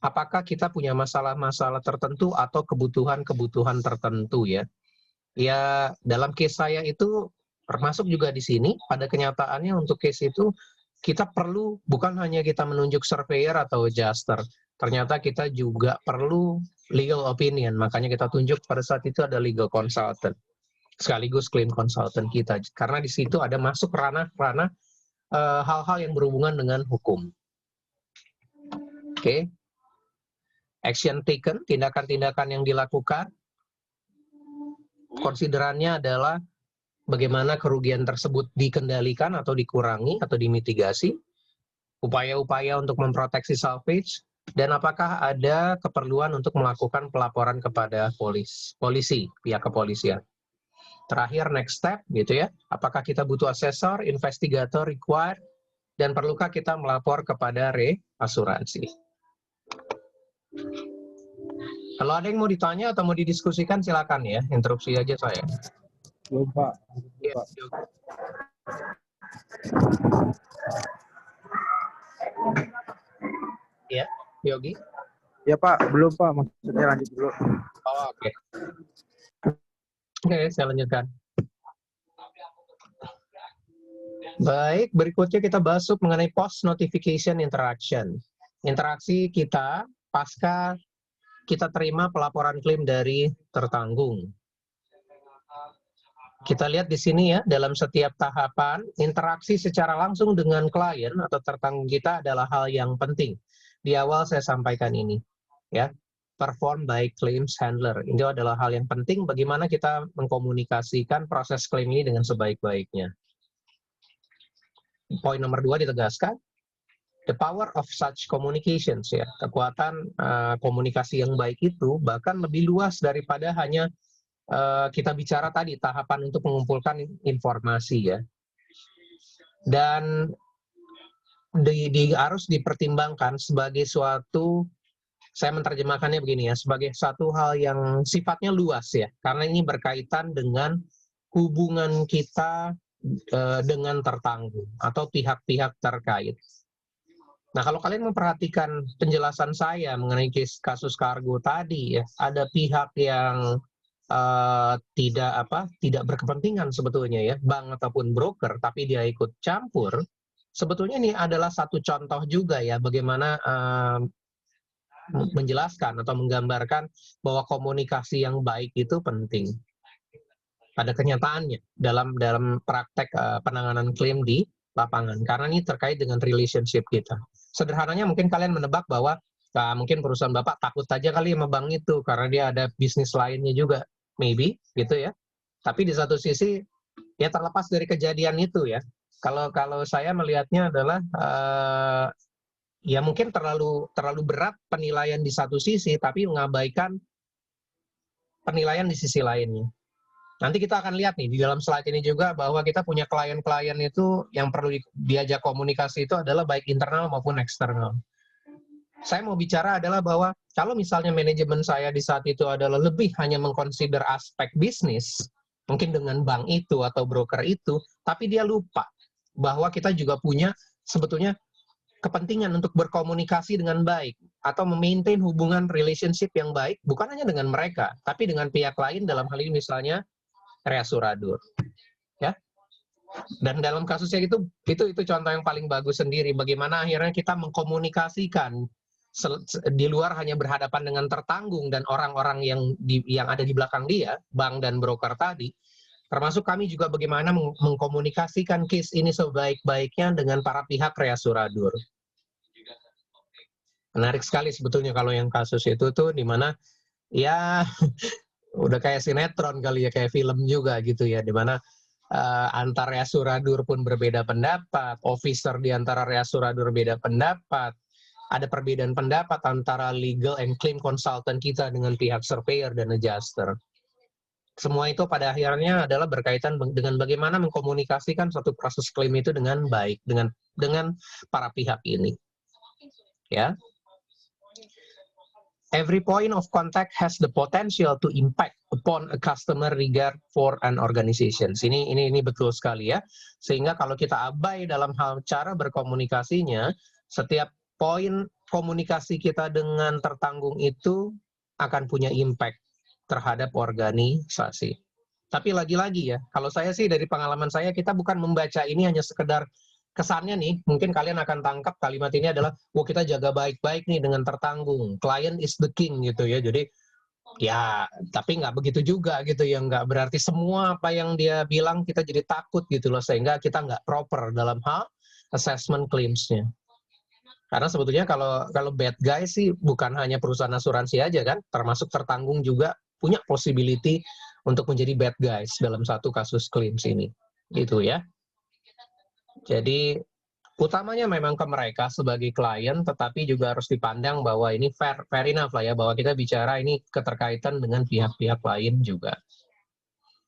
apakah kita punya masalah-masalah tertentu atau kebutuhan-kebutuhan tertentu ya. Ya, dalam case saya itu termasuk juga di sini, pada kenyataannya untuk case itu kita perlu bukan hanya kita menunjuk surveyor atau adjuster, ternyata kita juga perlu legal opinion, makanya kita tunjuk pada saat itu ada legal consultant, sekaligus claim consultant kita, karena di situ ada masuk ranah-ranah hal-hal yang berhubungan dengan hukum. Oke. Action taken, tindakan-tindakan yang dilakukan, konsiderannya adalah bagaimana kerugian tersebut dikendalikan atau dikurangi atau dimitigasi, upaya-upaya untuk memproteksi salvage, dan apakah ada keperluan untuk melakukan pelaporan kepada polisi, pihak kepolisian. Terakhir, next step, gitu ya, apakah kita butuh asesor, investigator required, dan perlukah kita melapor kepada reasuransi. Kalau ada yang mau ditanya atau mau didiskusikan, silakan ya, interupsi aja saya. Belum, Pak. Ya, ya, Yogi? Ya, Pak. Belum, Pak. Maksudnya lanjut dulu. Oh, oke. Oke, saya lanjutkan. Baik, berikutnya kita bahas mengenai post notification interaction. Interaksi kita pasca kita terima pelaporan klaim dari tertanggung. Kita lihat di sini ya, dalam setiap tahapan, interaksi secara langsung dengan klien atau tertanggung kita adalah hal yang penting. Di awal saya sampaikan ini, ya, perform by claims handler. Ini adalah hal yang penting bagaimana kita mengkomunikasikan proses klaim ini dengan sebaik-baiknya. Poin nomor 2 ditegaskan, the power of such communications, ya, kekuatan komunikasi yang baik itu bahkan lebih luas daripada hanya kita bicara tadi tahapan untuk mengumpulkan informasi ya, dan harus dipertimbangkan sebagai suatu, saya menerjemahkannya begini ya, sebagai satu hal yang sifatnya luas ya, karena ini berkaitan dengan hubungan kita dengan tertanggung atau pihak-pihak terkait. Nah, kalau kalian memperhatikan penjelasan saya mengenai kasus kargo tadi ya, ada pihak yang tidak berkepentingan sebetulnya ya, bank ataupun broker, tapi dia ikut campur. Sebetulnya ini adalah satu contoh juga ya, bagaimana menjelaskan atau menggambarkan bahwa komunikasi yang baik itu penting pada kenyataannya dalam praktek penanganan klaim di lapangan, karena ini terkait dengan relationship kita. Sederhananya mungkin kalian menebak bahwa mungkin perusahaan Bapak takut aja kali sama bank itu karena dia ada bisnis lainnya juga, maybe gitu ya. Tapi di satu sisi ya terlepas dari kejadian itu ya, kalau saya melihatnya adalah ya mungkin terlalu berat penilaian di satu sisi tapi mengabaikan penilaian di sisi lainnya. Nanti kita akan lihat nih di dalam slide ini juga bahwa kita punya klien-klien itu yang perlu diajak komunikasi itu adalah baik internal maupun eksternal. Saya mau bicara adalah bahwa kalau misalnya manajemen saya di saat itu adalah lebih hanya mengconsider aspek bisnis, mungkin dengan bank itu atau broker itu, tapi dia lupa bahwa kita juga punya sebetulnya kepentingan untuk berkomunikasi dengan baik atau memaintain hubungan relationship yang baik bukan hanya dengan mereka, tapi dengan pihak lain dalam hal ini misalnya reasuradur, ya. Dan dalam kasusnya itu contoh yang paling bagus sendiri bagaimana akhirnya kita mengkomunikasikan di luar hanya berhadapan dengan tertanggung dan orang-orang yang ada di belakang dia, bank dan broker tadi, termasuk kami juga bagaimana mengkomunikasikan case ini sebaik-baiknya dengan para pihak reasuradur. Menarik sekali sebetulnya kalau yang kasus itu tuh di mana ya udah kayak sinetron kali ya, kayak film juga gitu ya, di mana antar reasuradur pun berbeda pendapat, officer di antara reasuradur beda pendapat, ada perbedaan pendapat antara legal and claim consultant kita dengan pihak surveyor dan adjuster. Semua itu pada akhirnya adalah berkaitan dengan bagaimana mengkomunikasikan suatu proses klaim itu dengan baik dengan para pihak ini. Ya. Every point of contact has the potential to impact upon a customer regard for an organization. Ini betul sekali ya. Sehingga kalau kita abai dalam hal cara berkomunikasinya, setiap poin komunikasi kita dengan tertanggung itu akan punya impact terhadap organisasi. Tapi lagi-lagi ya, kalau saya sih dari pengalaman saya, kita bukan membaca ini hanya sekedar kesannya nih, mungkin kalian akan tangkap kalimat ini adalah, wah kita jaga baik-baik nih dengan tertanggung, client is the king gitu ya, jadi ya tapi nggak begitu juga gitu ya, nggak berarti semua apa yang dia bilang kita jadi takut gitu loh, sehingga kita nggak proper dalam hal assessment claims-nya. Karena sebetulnya kalau bad guy sih bukan hanya perusahaan asuransi aja kan, termasuk tertanggung juga punya possibility untuk menjadi bad guys dalam satu kasus claims ini, gitu ya. Jadi utamanya memang ke mereka sebagai klien, tetapi juga harus dipandang bahwa ini fair enough lah ya, bahwa kita bicara ini keterkaitan dengan pihak-pihak lain juga.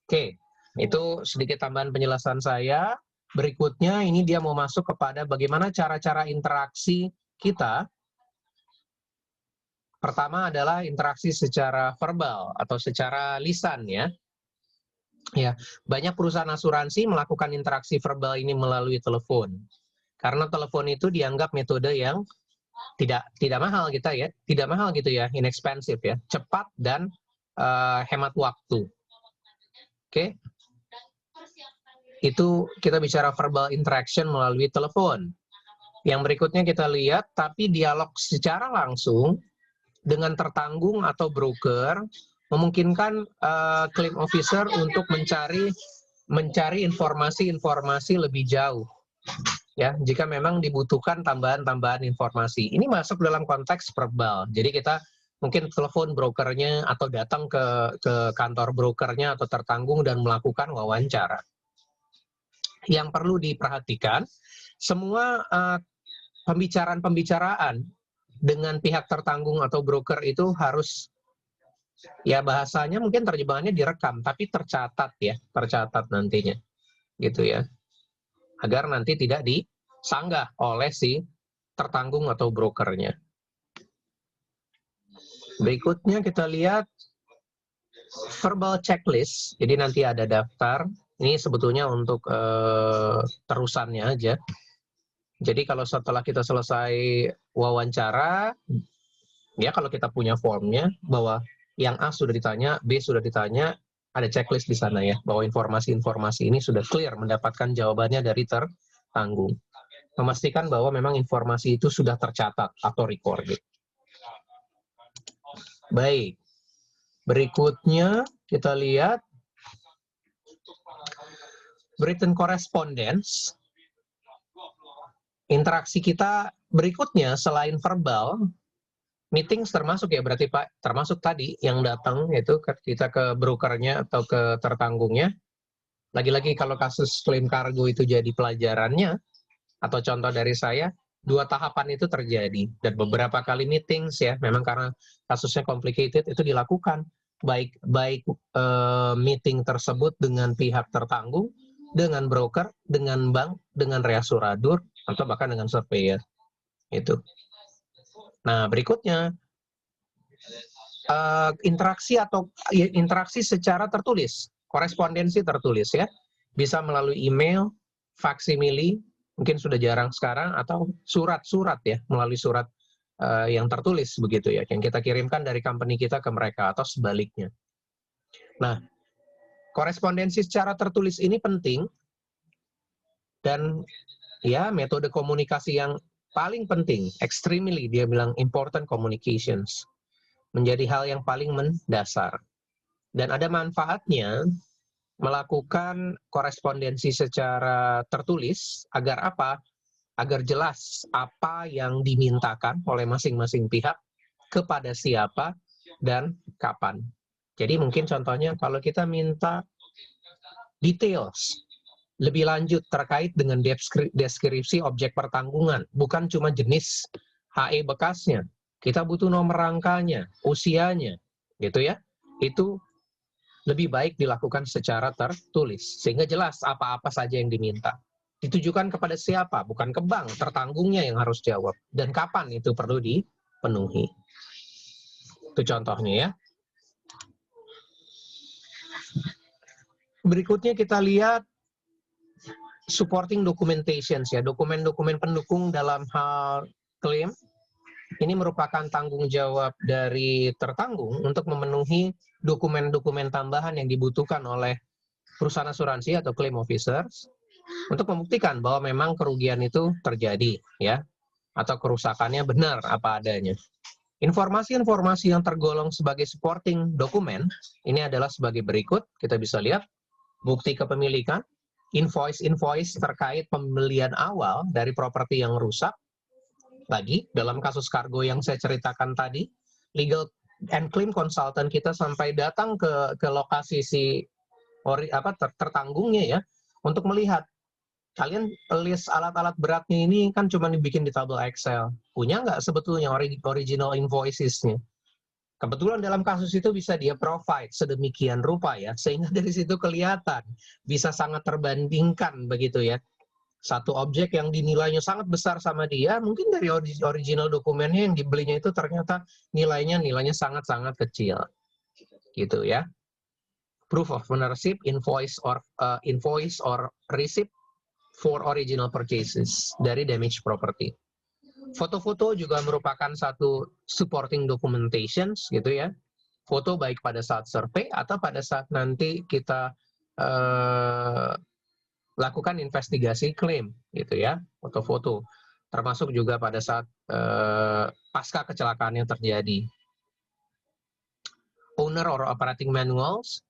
Oke, itu sedikit tambahan penjelasan saya. Berikutnya ini dia mau masuk kepada bagaimana cara-cara interaksi kita. Pertama adalah interaksi secara verbal atau secara lisan ya. Ya, banyak perusahaan asuransi melakukan interaksi verbal ini melalui telepon. Karena telepon itu dianggap metode yang tidak mahal tidak mahal gitu ya, inexpensive ya, cepat dan hemat waktu. Oke. Itu kita bicara verbal interaction melalui telepon. Yang berikutnya kita lihat, tapi dialog secara langsung dengan tertanggung atau broker memungkinkan claim officer untuk mencari informasi-informasi lebih jauh. Ya, jika memang dibutuhkan tambahan-tambahan informasi. Ini masuk dalam konteks verbal. Jadi kita mungkin telepon brokernya atau datang ke kantor brokernya atau tertanggung dan melakukan wawancara. Yang perlu diperhatikan, semua pembicaraan dengan pihak tertanggung atau broker itu harus, ya bahasanya mungkin terjemahannya direkam, tapi tercatat nantinya, gitu ya. Agar nanti tidak disanggah oleh si tertanggung atau brokernya. Berikutnya kita lihat verbal checklist. Jadi nanti ada daftar. Ini sebetulnya untuk terusannya aja. Jadi kalau setelah kita selesai wawancara, ya kalau kita punya formnya bahwa yang A sudah ditanya, B sudah ditanya, ada checklist di sana ya, bahwa informasi-informasi ini sudah clear mendapatkan jawabannya dari tertanggung. Memastikan bahwa memang informasi itu sudah tercatat atau recorded. Baik, berikutnya kita lihat written correspondence. Interaksi kita berikutnya selain verbal, meetings termasuk ya berarti Pak, termasuk tadi yang datang itu kita ke brokernya atau ke tertanggungnya. Lagi-lagi kalau kasus klaim kargo itu jadi pelajarannya, atau contoh dari saya, 2 tahapan itu terjadi. Dan beberapa kali meetings ya, memang karena kasusnya complicated, itu dilakukan. Baik meeting tersebut dengan pihak tertanggung, dengan broker, dengan bank, dengan reasuradur, atau bahkan dengan surveyor. Itu. Nah, berikutnya interaksi secara tertulis, korespondensi tertulis ya, bisa melalui email, faksimili, Mungkin sudah jarang sekarang, atau surat-surat ya, melalui surat yang tertulis begitu ya, yang kita kirimkan dari company kita ke mereka atau sebaliknya. Nah, korespondensi secara tertulis ini penting, dan ya metode komunikasi yang paling penting, extremely dia bilang important communications, menjadi hal yang paling mendasar. Dan ada manfaatnya melakukan korespondensi secara tertulis agar apa? Agar jelas apa yang dimintakan oleh masing-masing pihak, kepada siapa, dan kapan. Jadi mungkin contohnya kalau kita minta details lebih lanjut terkait dengan deskripsi objek pertanggungan, bukan cuma jenis HE bekasnya, kita butuh nomor rangkanya, usianya, gitu ya. Itu lebih baik dilakukan secara tertulis, sehingga jelas apa-apa saja yang diminta. Ditujukan kepada siapa, bukan ke bank, tertanggungnya yang harus jawab, dan kapan itu perlu dipenuhi. Itu contohnya ya. Berikutnya kita lihat supporting documentations ya, dokumen-dokumen pendukung dalam hal klaim. Ini merupakan tanggung jawab dari tertanggung untuk memenuhi dokumen-dokumen tambahan yang dibutuhkan oleh perusahaan asuransi atau claim officers untuk membuktikan bahwa memang kerugian itu terjadi ya, atau kerusakannya benar apa adanya. Informasi-informasi yang tergolong sebagai supporting dokumen ini adalah sebagai berikut. Kita bisa lihat bukti kepemilikan, invoice-invoice terkait pembelian awal dari properti yang rusak. Lagi, dalam kasus kargo yang saya ceritakan tadi, legal and claim consultant kita sampai datang ke lokasi si tertanggungnya ya, untuk melihat, kalian list alat-alat beratnya ini kan cuma dibikin di tabel Excel. Punya nggak sebetulnya original invoices-nya? Kebetulan dalam kasus itu bisa dia provide sedemikian rupa ya, sehingga dari situ kelihatan, bisa sangat terbandingkan begitu ya. Satu objek yang dinilainya sangat besar sama dia, mungkin dari original dokumennya yang dibelinya itu ternyata nilainya sangat-sangat kecil. Gitu ya. Proof of ownership, invoice or receipt for original purchases dari damaged property. Foto-foto juga merupakan satu supporting documentations gitu ya. Foto baik pada saat survei atau pada saat nanti kita lakukan investigasi klaim gitu ya, foto-foto. Termasuk juga pada saat pasca kecelakaan yang terjadi. Owner or operating manuals.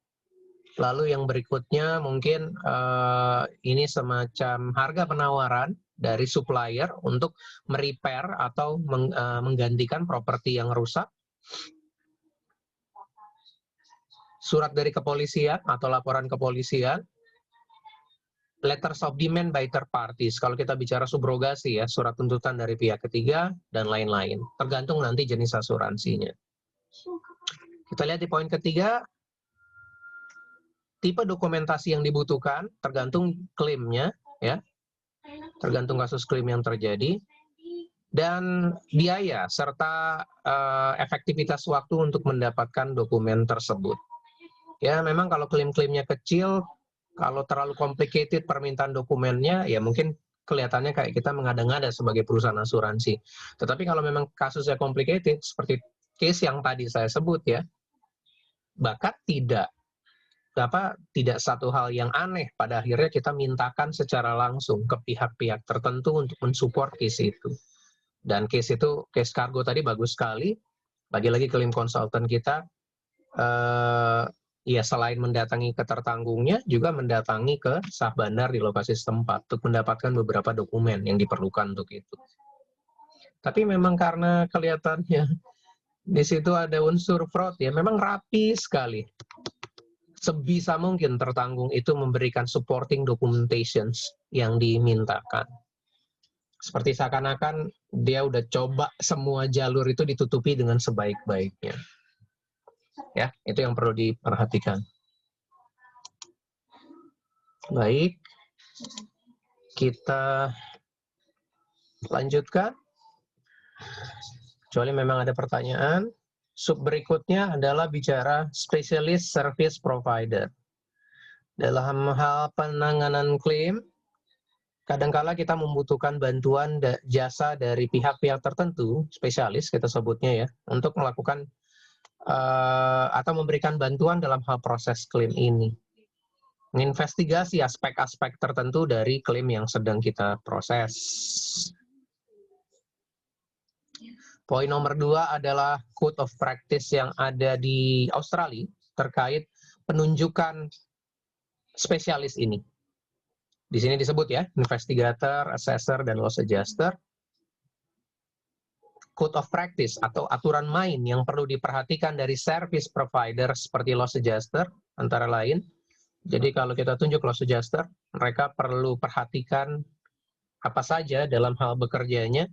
Lalu yang berikutnya mungkin ini semacam harga penawaran dari supplier untuk merepair atau menggantikan properti yang rusak. Surat dari kepolisian atau laporan kepolisian. Letters of demand by third parties. Kalau kita bicara subrogasi ya, surat tuntutan dari pihak ketiga dan lain-lain. Tergantung nanti jenis asuransinya. Kita lihat di poin ketiga. Tipe dokumentasi yang dibutuhkan tergantung klaimnya ya, tergantung kasus klaim yang terjadi, dan biaya serta efektivitas waktu untuk mendapatkan dokumen tersebut. Ya memang kalau klaim-klaimnya kecil, kalau terlalu complicated permintaan dokumennya, ya mungkin kelihatannya kayak kita mengada-ngada sebagai perusahaan asuransi. Tetapi kalau memang kasusnya complicated, seperti case yang tadi saya sebut ya, bahkan tidak satu hal yang aneh pada akhirnya kita mintakan secara langsung ke pihak-pihak tertentu untuk mensupport case itu. Dan case itu, case kargo tadi bagus sekali. Lagi-lagi klaim konsultan kita, ya selain mendatangi ke tertanggungnya, juga mendatangi ke sah bandar di lokasi setempat untuk mendapatkan beberapa dokumen yang diperlukan untuk itu. Tapi memang karena kelihatannya di situ ada unsur fraud ya, memang rapi sekali. Sebisa mungkin tertanggung itu memberikan supporting documentations yang dimintakan. Seperti seakan-akan dia udah coba semua jalur itu ditutupi dengan sebaik-baiknya. Ya, itu yang perlu diperhatikan. Baik, kita lanjutkan. Kecuali memang ada pertanyaan. Sub berikutnya adalah bicara specialist service provider. Dalam hal penanganan klaim, kadangkala kita membutuhkan bantuan jasa dari pihak-pihak tertentu, spesialis kita sebutnya ya, untuk melakukan atau memberikan bantuan dalam hal proses klaim ini. Menginvestigasi aspek-aspek tertentu dari klaim yang sedang kita proses. Poin nomor 2 adalah Code of Practice yang ada di Australia terkait penunjukan spesialis ini. Di sini disebut ya, investigator, assessor, dan loss adjuster. Code of Practice atau aturan main yang perlu diperhatikan dari service provider seperti loss adjuster, antara lain. Jadi kalau kita tunjuk loss adjuster, mereka perlu perhatikan apa saja dalam hal bekerjanya.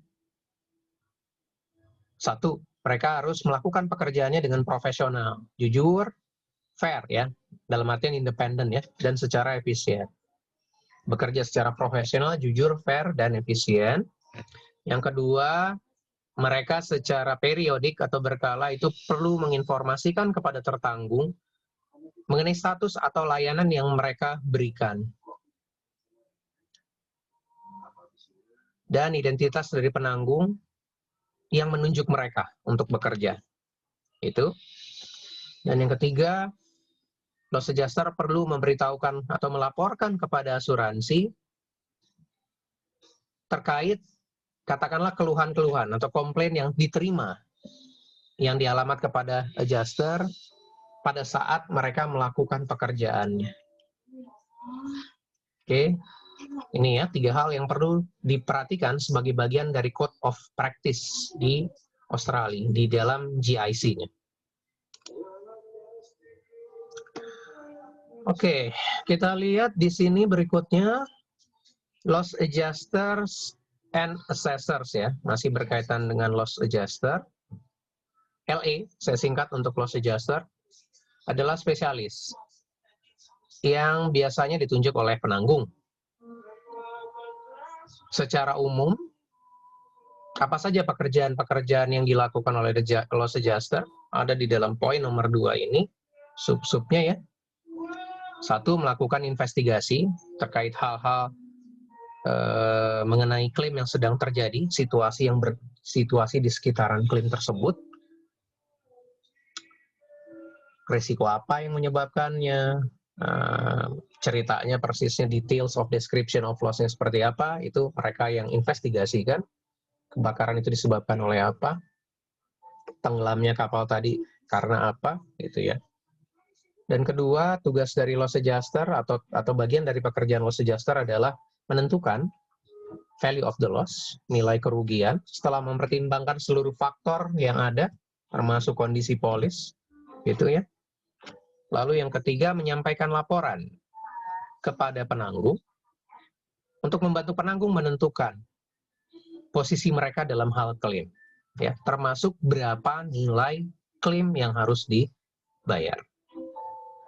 1, mereka harus melakukan pekerjaannya dengan profesional, jujur, fair ya, dalam artian independen ya, dan secara efisien. Bekerja secara profesional, jujur, fair, dan efisien. Yang kedua, mereka secara periodik atau berkala itu perlu menginformasikan kepada tertanggung mengenai status atau layanan yang mereka berikan. Dan identitas dari penanggung yang menunjuk mereka untuk bekerja. Itu. Dan yang ketiga, loss adjuster perlu memberitahukan atau melaporkan kepada asuransi terkait katakanlah keluhan-keluhan atau komplain yang diterima yang dialamat kepada adjuster pada saat mereka melakukan pekerjaannya. Oke, ini ya 3 hal yang perlu diperhatikan sebagai bagian dari Code of Practice di Australia di dalam GIC-nya. Oke, kita lihat di sini berikutnya loss adjusters and assessors ya, masih berkaitan dengan loss adjuster. LA, saya singkat untuk loss adjuster, adalah spesialis yang biasanya ditunjuk oleh penanggung. Secara umum, apa saja pekerjaan-pekerjaan yang dilakukan oleh loss adjuster ada di dalam poin nomor 2 ini, sub-subnya ya. 1, melakukan investigasi terkait hal-hal mengenai klaim yang sedang terjadi, situasi di sekitaran klaim tersebut, risiko apa yang menyebabkannya, ceritanya persisnya, details of description of loss-nya seperti apa, itu mereka yang investigasikan. Kebakaran itu disebabkan oleh apa, tenggelamnya kapal tadi karena apa, gitu ya. Dan kedua, tugas dari loss adjuster atau bagian dari pekerjaan loss adjuster adalah menentukan value of the loss, nilai kerugian, setelah mempertimbangkan seluruh faktor yang ada, termasuk kondisi polis, gitu ya. Lalu yang ketiga, menyampaikan laporan kepada penanggung untuk membantu penanggung menentukan posisi mereka dalam hal klaim, ya, termasuk berapa nilai klaim yang harus dibayar.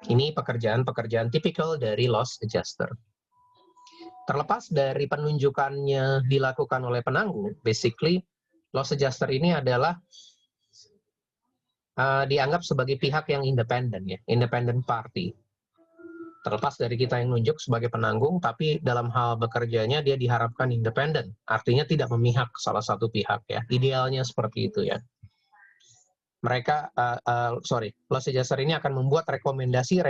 Ini pekerjaan-pekerjaan tipikal dari loss adjuster. Terlepas dari penunjukannya dilakukan oleh penanggung, basically loss adjuster ini adalah dianggap sebagai pihak yang independen, ya, independent party. Terlepas dari kita yang nunjuk sebagai penanggung, tapi dalam hal bekerjanya dia diharapkan independen. Artinya tidak memihak salah satu pihak, ya. Idealnya seperti itu, ya. Mereka, loss adjuster ini akan membuat rekomendasi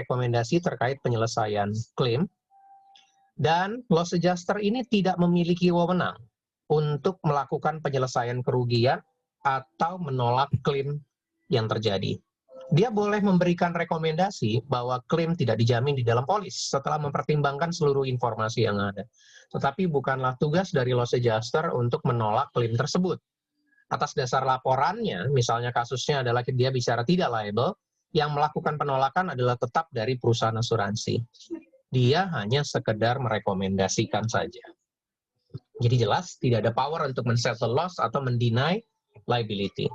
terkait penyelesaian klaim, dan loss adjuster ini tidak memiliki wewenang untuk melakukan penyelesaian kerugian atau menolak klaim yang terjadi. Dia boleh memberikan rekomendasi bahwa klaim tidak dijamin di dalam polis setelah mempertimbangkan seluruh informasi yang ada. Tetapi bukanlah tugas dari loss adjuster untuk menolak klaim tersebut. Atas dasar laporannya, misalnya kasusnya adalah dia bicara tidak liable, yang melakukan penolakan adalah tetap dari perusahaan asuransi. Dia hanya sekedar merekomendasikan saja. Jadi jelas tidak ada power untuk men-settle loss atau men-deny liability.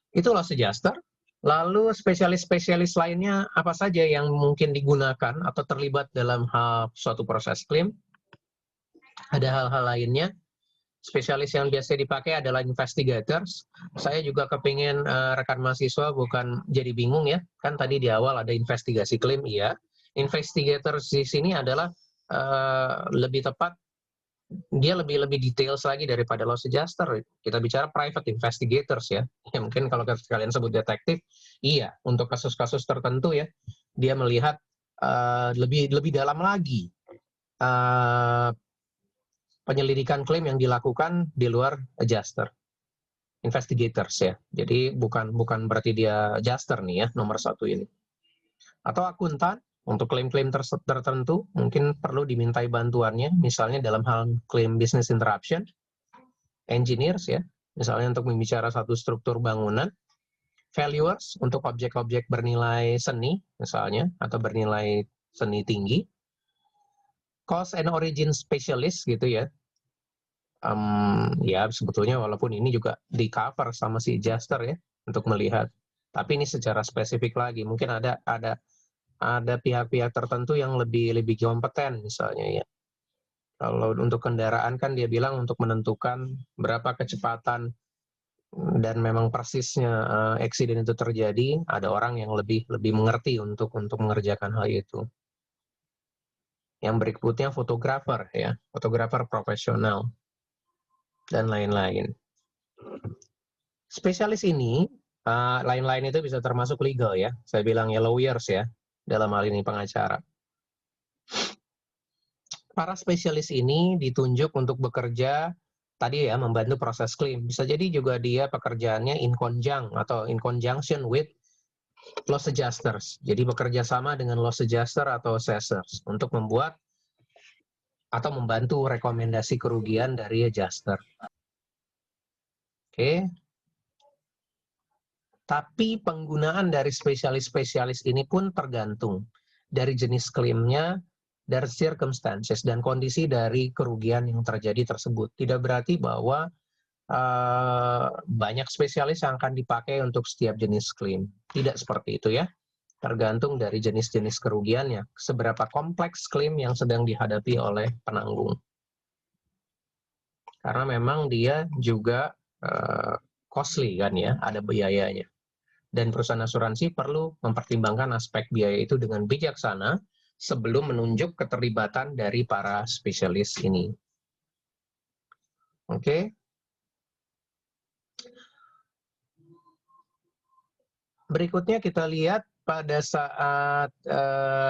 Itu loss adjuster. Lalu spesialis-spesialis lainnya apa saja yang mungkin digunakan atau terlibat dalam suatu proses klaim? Ada hal-hal lainnya. Spesialis yang biasa dipakai adalah investigators. Saya juga kepingin rekan mahasiswa bukan jadi bingung ya. Kan tadi di awal ada investigasi klaim, iya. Investigators di sini adalah lebih tepat, dia lebih details lagi daripada loss adjuster. Kita bicara private investigators ya. Ya mungkin kalau kalian sebut detektif, iya, untuk kasus-kasus tertentu ya, dia melihat lebih dalam lagi penyelidikan klaim yang dilakukan di luar adjuster. Investigators ya. Jadi bukan berarti dia adjuster nih ya, nomor satu ini. Atau akuntan, untuk klaim-klaim tertentu mungkin perlu dimintai bantuannya, misalnya dalam hal klaim business interruption. Engineers ya, misalnya untuk membicara satu struktur bangunan. Valuers untuk objek-objek bernilai seni misalnya, atau bernilai seni tinggi. Cost and origin specialist gitu ya. Ya sebetulnya walaupun ini juga di cover sama si adjuster ya untuk melihat, tapi ini secara spesifik lagi mungkin ada pihak-pihak tertentu yang lebih kompeten misalnya ya. Kalau untuk kendaraan kan dia bilang untuk menentukan berapa kecepatan dan memang persisnya eksiden itu terjadi, ada orang yang lebih mengerti untuk mengerjakan hal itu. Yang berikutnya fotografer ya, fotografer profesional dan lain-lain. Spesialis ini lain-lain itu bisa termasuk legal ya. Saya bilang ya lawyers ya, dalam hal ini pengacara. Para spesialis ini ditunjuk untuk bekerja tadi ya, membantu proses klaim. Bisa jadi juga dia pekerjaannya in conjunction with loss adjusters. Jadi bekerja sama dengan loss adjuster atau assessors untuk membuat atau membantu rekomendasi kerugian dari adjuster. Oke. Tapi penggunaan dari spesialis-spesialis ini pun tergantung dari jenis klaimnya, dari circumstances dan kondisi dari kerugian yang terjadi tersebut. Tidak berarti bahwa banyak spesialis yang akan dipakai untuk setiap jenis klaim. Tidak seperti itu ya. Tergantung dari jenis-jenis kerugiannya, seberapa kompleks klaim yang sedang dihadapi oleh penanggung. Karena memang dia juga costly kan ya, ada biayanya. Dan perusahaan asuransi perlu mempertimbangkan aspek biaya itu dengan bijaksana sebelum menunjuk keterlibatan dari para spesialis ini. Oke. Berikutnya kita lihat pada saat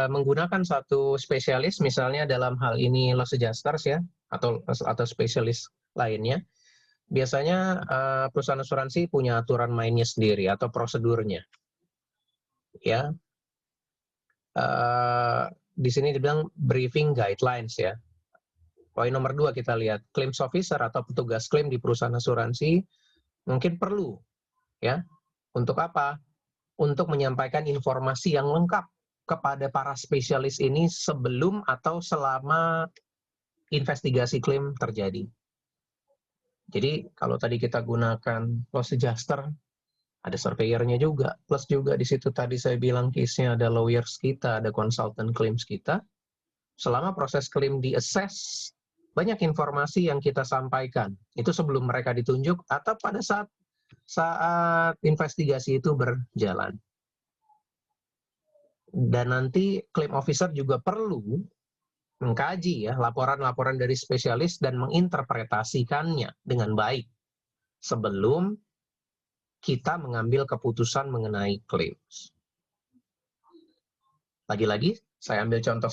menggunakan satu spesialis, misalnya dalam hal ini loss adjusters ya, atau spesialis lainnya, biasanya perusahaan asuransi punya aturan mainnya sendiri atau prosedurnya. Ya, di sini dibilang briefing guidelines ya. Poin nomor 2 kita lihat, claims officer atau petugas klaim di perusahaan asuransi mungkin perlu ya. Untuk apa? Untuk menyampaikan informasi yang lengkap kepada para spesialis ini sebelum atau selama investigasi klaim terjadi. Jadi kalau tadi kita gunakan loss adjuster, ada surveyor-nya juga, plus juga di situ tadi saya bilang case-nya ada lawyers kita, ada consultant claims kita. Selama proses klaim di-assess, banyak informasi yang kita sampaikan. Itu sebelum mereka ditunjuk atau pada saat investigasi itu berjalan. Dan nanti claim officer juga perlu mengkaji ya laporan-laporan dari spesialis dan menginterpretasikannya dengan baik sebelum kita mengambil keputusan mengenai claims. Lagi-lagi saya ambil contoh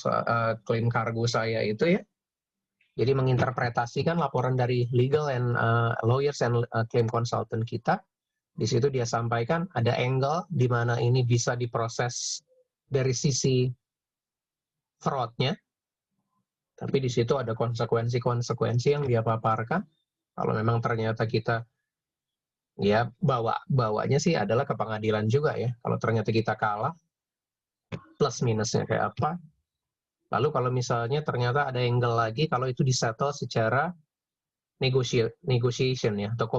klaim kargo saya itu ya. Jadi menginterpretasikan laporan dari legal and lawyers and claim consultant kita. Di situ dia sampaikan ada angle di mana ini bisa diproses dari sisi fraud-nya. Tapi di situ ada konsekuensi-konsekuensi yang dia paparkan. Kalau memang ternyata kita ya bawanya sih adalah ke pengadilan juga ya. Kalau ternyata kita kalah, plus minusnya kayak apa. Lalu kalau misalnya ternyata ada angle lagi, kalau itu disettle secara negotiation ya, atau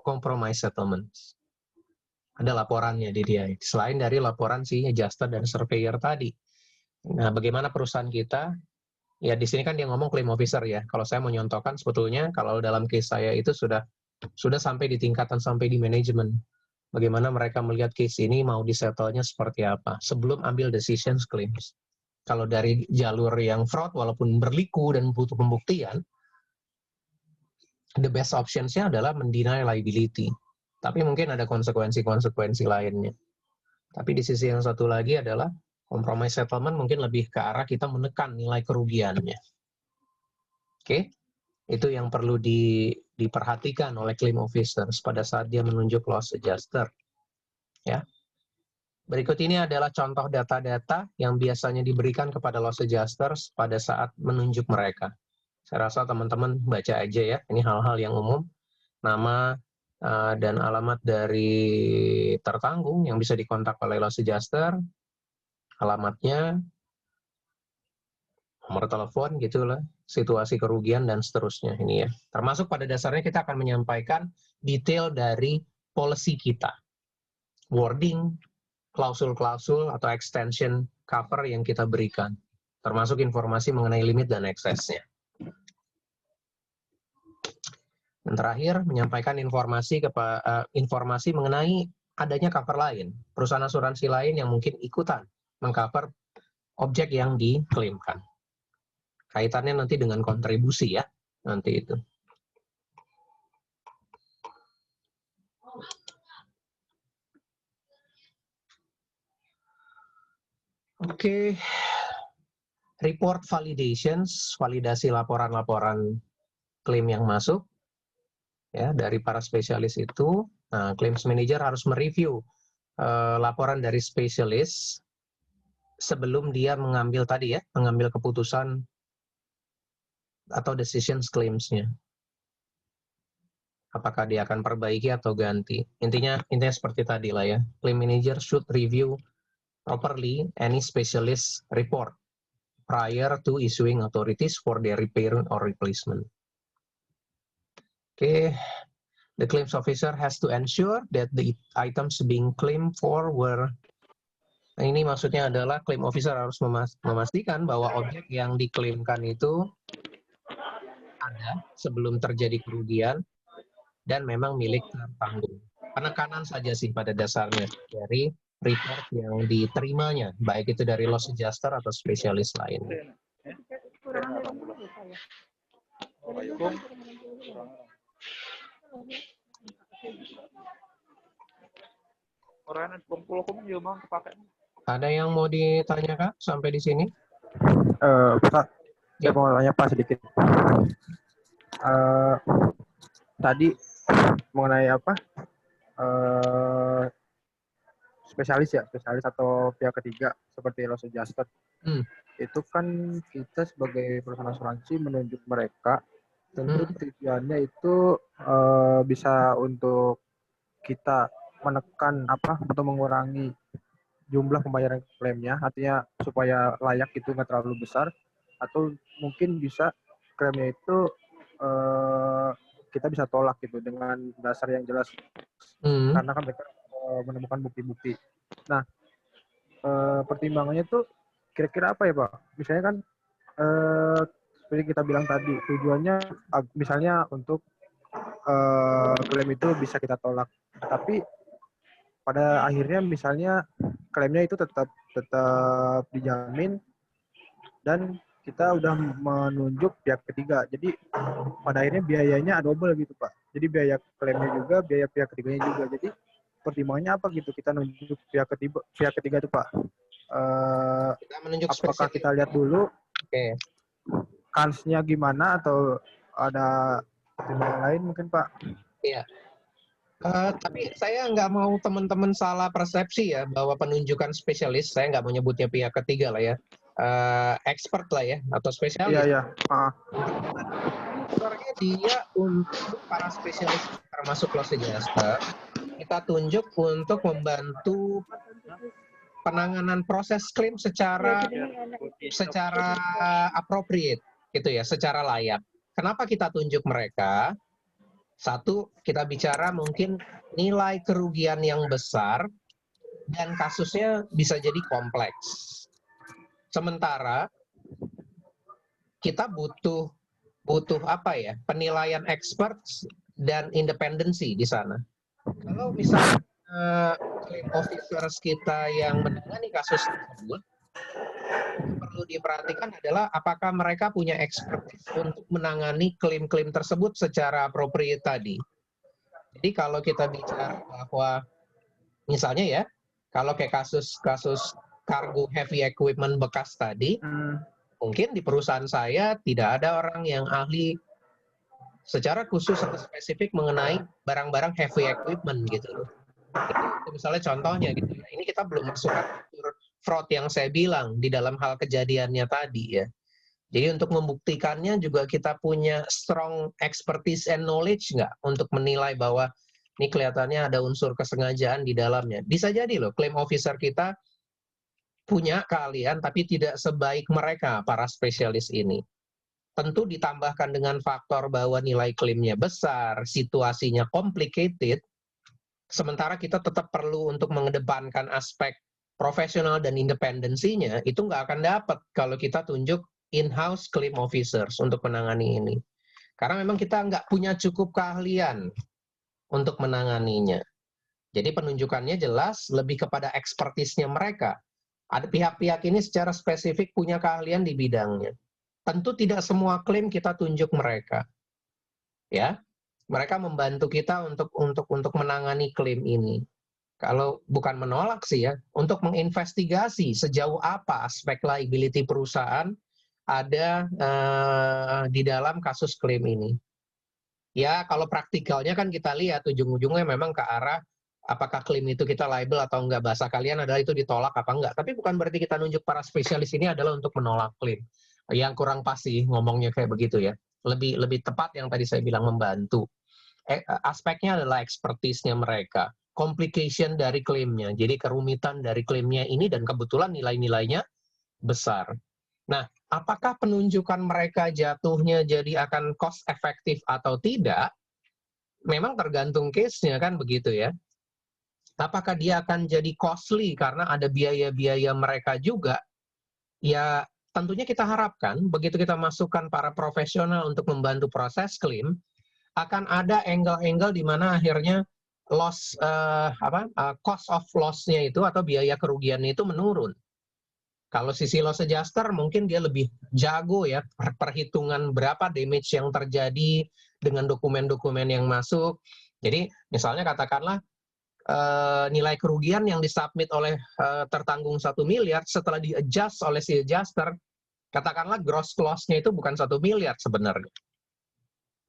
compromise settlements. Ada laporannya di dia, selain dari laporan si adjuster dan surveyor tadi. Nah, bagaimana perusahaan kita Ya di sini kan dia ngomong claim officer ya. Kalau saya mau nyontohkan sebetulnya kalau dalam case saya itu sudah sampai di tingkatan sampai di manajemen. Bagaimana mereka melihat case ini mau disettle-nya seperti apa sebelum ambil decisions claims. Kalau dari jalur yang fraud walaupun berliku dan butuh pembuktian, the best options-nya adalah mendeny liability. Tapi mungkin ada konsekuensi-konsekuensi lainnya. Tapi di sisi yang satu lagi adalah compromise settlement mungkin lebih ke arah kita menekan nilai kerugiannya. Oke, itu yang perlu diperhatikan oleh claim officers pada saat dia menunjuk loss adjuster. Ya. Berikut ini adalah contoh data-data yang biasanya diberikan kepada loss adjusters pada saat menunjuk mereka. Saya rasa teman-teman baca aja ya, ini hal-hal yang umum. Nama dan alamat dari tertanggung yang bisa dikontak oleh loss adjuster, alamatnya, nomor telepon gitulah, situasi kerugian dan seterusnya ini ya. Termasuk pada dasarnya kita akan menyampaikan detail dari policy kita. Wording, klausul-klausul atau extension cover yang kita berikan. Termasuk informasi mengenai limit dan eksesnya. Dan terakhir, menyampaikan informasi mengenai adanya cover lain, perusahaan asuransi lain yang mungkin ikutan mengcover objek yang diklaimkan. Kaitannya nanti dengan kontribusi ya, nanti itu. Oke, report validations, validasi laporan-laporan klaim yang masuk. Ya, dari para spesialis itu, nah, claims manager harus mereview laporan dari spesialis sebelum dia mengambil keputusan atau decisions claims-nya. Apakah dia akan perbaiki atau ganti. Intinya seperti tadi lah ya. Claim manager should review properly any specialist report prior to issuing authorities for their repair or replacement. Oke. The claims officer has to ensure that the items being claimed for were. Nah, ini maksudnya adalah claim officer harus memastikan bahwa objek yang diklaimkan itu ada sebelum terjadi kerugian dan memang milik tertanggung. Penekanan saja sih pada dasarnya dari report yang diterimanya, baik itu dari loss adjuster atau spesialis lain. Ada yang mau ditanya Kak sampai di sini? Pak, Ya. saya mau tanya Pak sedikit. Tadi mengenai apa? Spesialis atau pihak ketiga seperti loss adjuster. Itu kan kita sebagai perusahaan asuransi menunjuk mereka, tentu tujuannya itu bisa untuk kita menekan atau mengurangi jumlah pembayaran klaimnya, artinya supaya layak itu nggak terlalu besar, atau mungkin bisa klaimnya itu kita bisa tolak gitu dengan dasar yang jelas, karena kan mereka menemukan bukti-bukti. Nah, pertimbangannya tuh kira-kira apa ya Pak? Misalnya kan seperti kita bilang tadi, tujuannya misalnya untuk klaim itu bisa kita tolak, tapi pada akhirnya misalnya klaimnya itu tetap dijamin dan kita udah menunjuk pihak ketiga. Jadi pada akhirnya biayanya double gitu Pak. Jadi biaya klaimnya juga, biaya pihak ketiganya juga. Jadi pertimbangannya apa gitu kita nunjuk pihak ketiga itu Pak? Kita menunjuk apakah kita lihat dulu kansnya gimana atau ada pertimbangan lain mungkin Pak? Iya. Tapi saya nggak mau teman-teman salah persepsi ya bahwa penunjukan spesialis, saya nggak mau nyebutnya pihak ketiga lah ya, expert lah ya atau spesialis. Iya. Sebenarnya dia untuk para spesialis termasuk loss adjuster, kita tunjuk untuk membantu penanganan proses klaim secara appropriate gitu ya, secara layak. Kenapa kita tunjuk mereka? Satu, kita bicara mungkin nilai kerugian yang besar dan kasusnya bisa jadi kompleks. Sementara kita butuh apa ya, penilaian expert dan independensi di sana. Kalau misalnya claim officers kita yang menangani kasus tersebut, perlu diperhatikan adalah apakah mereka punya expertise untuk menangani klaim-klaim tersebut secara appropriate tadi. Jadi kalau kita bicara bahwa misalnya ya, kalau kayak kasus kargo heavy equipment bekas tadi, mungkin di perusahaan saya tidak ada orang yang ahli secara khusus atau spesifik mengenai barang-barang heavy equipment gitu loh. Itu misalnya contohnya gitu ya. Ini kita belum masuk ke fraud yang saya bilang di dalam hal kejadiannya tadi ya. Jadi untuk membuktikannya juga kita punya strong expertise and knowledge nggak untuk menilai bahwa ini kelihatannya ada unsur kesengajaan di dalamnya. Bisa jadi loh, claim officer kita punya keahlian tapi tidak sebaik mereka para spesialis ini. Tentu ditambahkan dengan faktor bahwa nilai klaimnya besar, situasinya complicated, sementara kita tetap perlu untuk mengedepankan aspek profesional dan independensinya, itu nggak akan dapat kalau kita tunjuk in-house claim officers untuk menangani ini. Karena memang kita nggak punya cukup keahlian untuk menanganinya. Jadi penunjukannya jelas lebih kepada ekspertisnya mereka. Ada pihak-pihak ini secara spesifik punya keahlian di bidangnya. Tentu tidak semua klaim kita tunjuk mereka. Ya, mereka membantu kita untuk menangani klaim ini. Kalau bukan menolak sih ya, untuk menginvestigasi sejauh apa aspek liability perusahaan ada di dalam kasus klaim ini. Ya, kalau praktikalnya kan kita lihat ujung-ujungnya memang ke arah apakah klaim itu kita liable atau enggak. Bahasa kalian adalah itu ditolak apa enggak. Tapi bukan berarti kita nunjuk para spesialis ini adalah untuk menolak klaim. Yang kurang pasti ngomongnya kayak begitu ya. Lebih tepat yang tadi saya bilang membantu. Aspeknya adalah expertise-nya mereka, complication dari klaimnya, jadi kerumitan dari klaimnya ini dan kebetulan nilai-nilainya besar. Nah, apakah penunjukan mereka jatuhnya jadi akan cost efektif atau tidak? Memang tergantung case-nya kan begitu ya. Apakah dia akan jadi costly karena ada biaya-biaya mereka juga? Ya, tentunya kita harapkan begitu kita masukkan para profesional untuk membantu proses klaim, akan ada angle-angle di mana akhirnya loss cost of loss-nya itu atau biaya kerugiannya itu menurun. Kalau sisi loss adjuster mungkin dia lebih jago ya perhitungan berapa damage yang terjadi dengan dokumen-dokumen yang masuk. Jadi misalnya katakanlah nilai kerugian yang disubmit oleh tertanggung 1 miliar setelah di-adjust oleh si adjuster, katakanlah gross loss-nya itu bukan 1 miliar sebenarnya.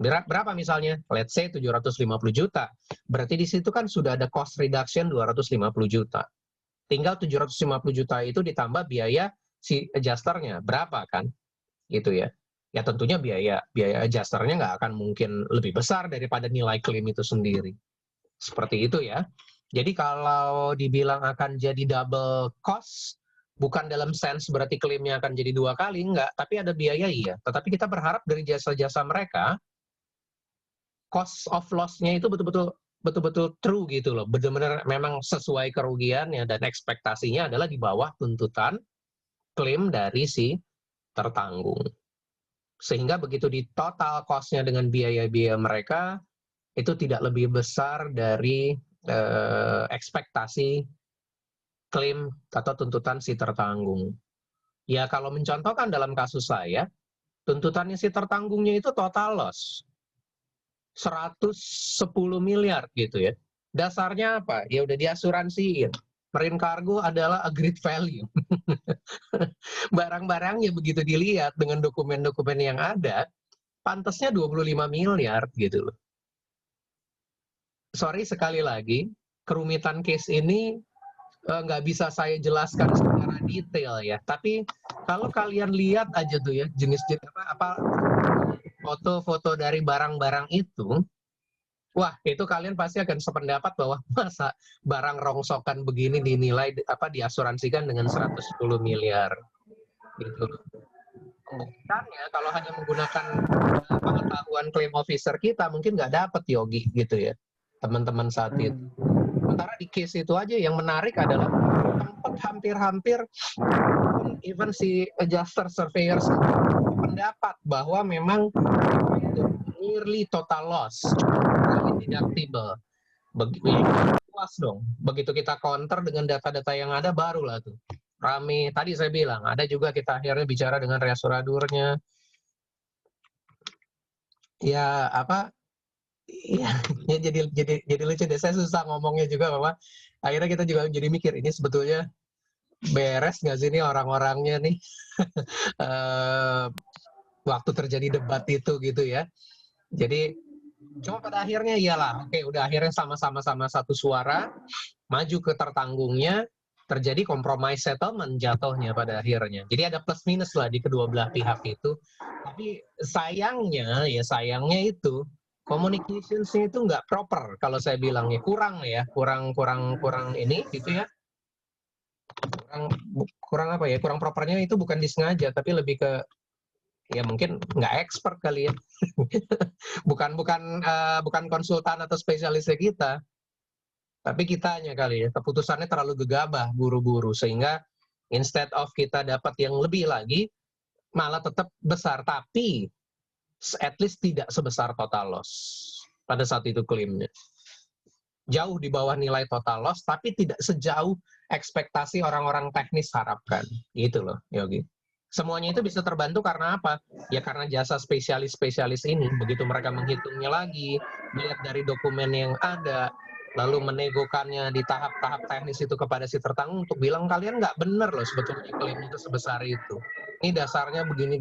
Berapa misalnya? Let's say 750 juta. Berarti di situ kan sudah ada cost reduction 250 juta. Tinggal 750 juta itu ditambah biaya si adjusternya. Berapa kan? Gitu ya. Ya tentunya biaya adjusternya nggak akan mungkin lebih besar daripada nilai klaim itu sendiri. Seperti itu ya. Jadi kalau dibilang akan jadi double cost, bukan dalam sense berarti klaimnya akan jadi 2 kali, enggak. Tapi ada biaya iya. Tetapi kita berharap dari jasa-jasa mereka, cost of loss-nya itu betul-betul true gitu loh. Benar-benar memang sesuai kerugiannya dan ekspektasinya adalah di bawah tuntutan klaim dari si tertanggung. Sehingga begitu di total cost-nya dengan biaya-biaya mereka, itu tidak lebih besar dari ekspektasi klaim atau tuntutan si tertanggung. Ya kalau mencontohkan dalam kasus saya, tuntutannya si tertanggungnya itu total loss. 110 miliar gitu ya. Dasarnya apa? Ya udah diasuransiin. Marine cargo adalah agreed value. Barang-barangnya begitu dilihat dengan dokumen-dokumen yang ada, pantasnya 25 miliar gitu loh. Sorry sekali lagi, kerumitan case ini nggak bisa saya jelaskan secara detail ya. Tapi kalau kalian lihat aja tuh ya jenis-jenis apa foto-foto dari barang-barang itu, wah itu kalian pasti akan sependapat bahwa masa barang rongsokan begini dinilai diasuransikan dengan 110 miliar gitu. Pembuktiannya kalau hanya menggunakan pengetahuan claim officer kita mungkin nggak dapat Yogi gitu ya teman-teman saat itu. Sementara di case itu aja yang menarik adalah tempat hampir-hampir even si adjuster surveyors pendapat bahwa memang itu nearly total loss, deductible. Puas dong. Begitu kita counter dengan data-data yang ada, barulah tuh rame. Tadi saya bilang, ada juga kita akhirnya bicara dengan reasuradurnya. Ya apa? Ya, ya jadi lucu deh. Saya susah ngomongnya juga bahwa akhirnya kita juga jadi mikir ini sebetulnya beres nggak sih nih orang-orangnya nih waktu terjadi debat itu gitu ya. Jadi cuma pada akhirnya iyalah, oke, udah akhirnya sama-sama satu suara maju ke tertanggungnya, terjadi compromise settlement jatuhnya pada akhirnya. Jadi ada plus minus lah di kedua belah pihak itu. Tapi sayangnya itu communications-nya itu nggak proper kalau saya bilangnya, kurang ini gitu ya. Kurang apa ya? Kurang propernya itu bukan disengaja, tapi lebih ke ya mungkin nggak expert kali ya. bukan konsultan atau spesialisnya kita. Tapi kitanya kali ya, keputusannya terlalu gegabah, buru-buru, sehingga instead of kita dapat yang lebih lagi, malah tetap besar, tapi at least tidak sebesar total loss pada saat itu klaimnya. Jauh di bawah nilai total loss, tapi tidak sejauh ekspektasi orang-orang teknis harapkan. Gitu loh, Yogi. Semuanya itu bisa terbantu karena apa? Ya karena jasa spesialis-spesialis ini, begitu mereka menghitungnya lagi, melihat dari dokumen yang ada, lalu menegokannya di tahap-tahap teknis itu kepada si tertanggung untuk bilang kalian nggak benar loh sebetulnya klaim itu sebesar itu. Ini dasarnya begini.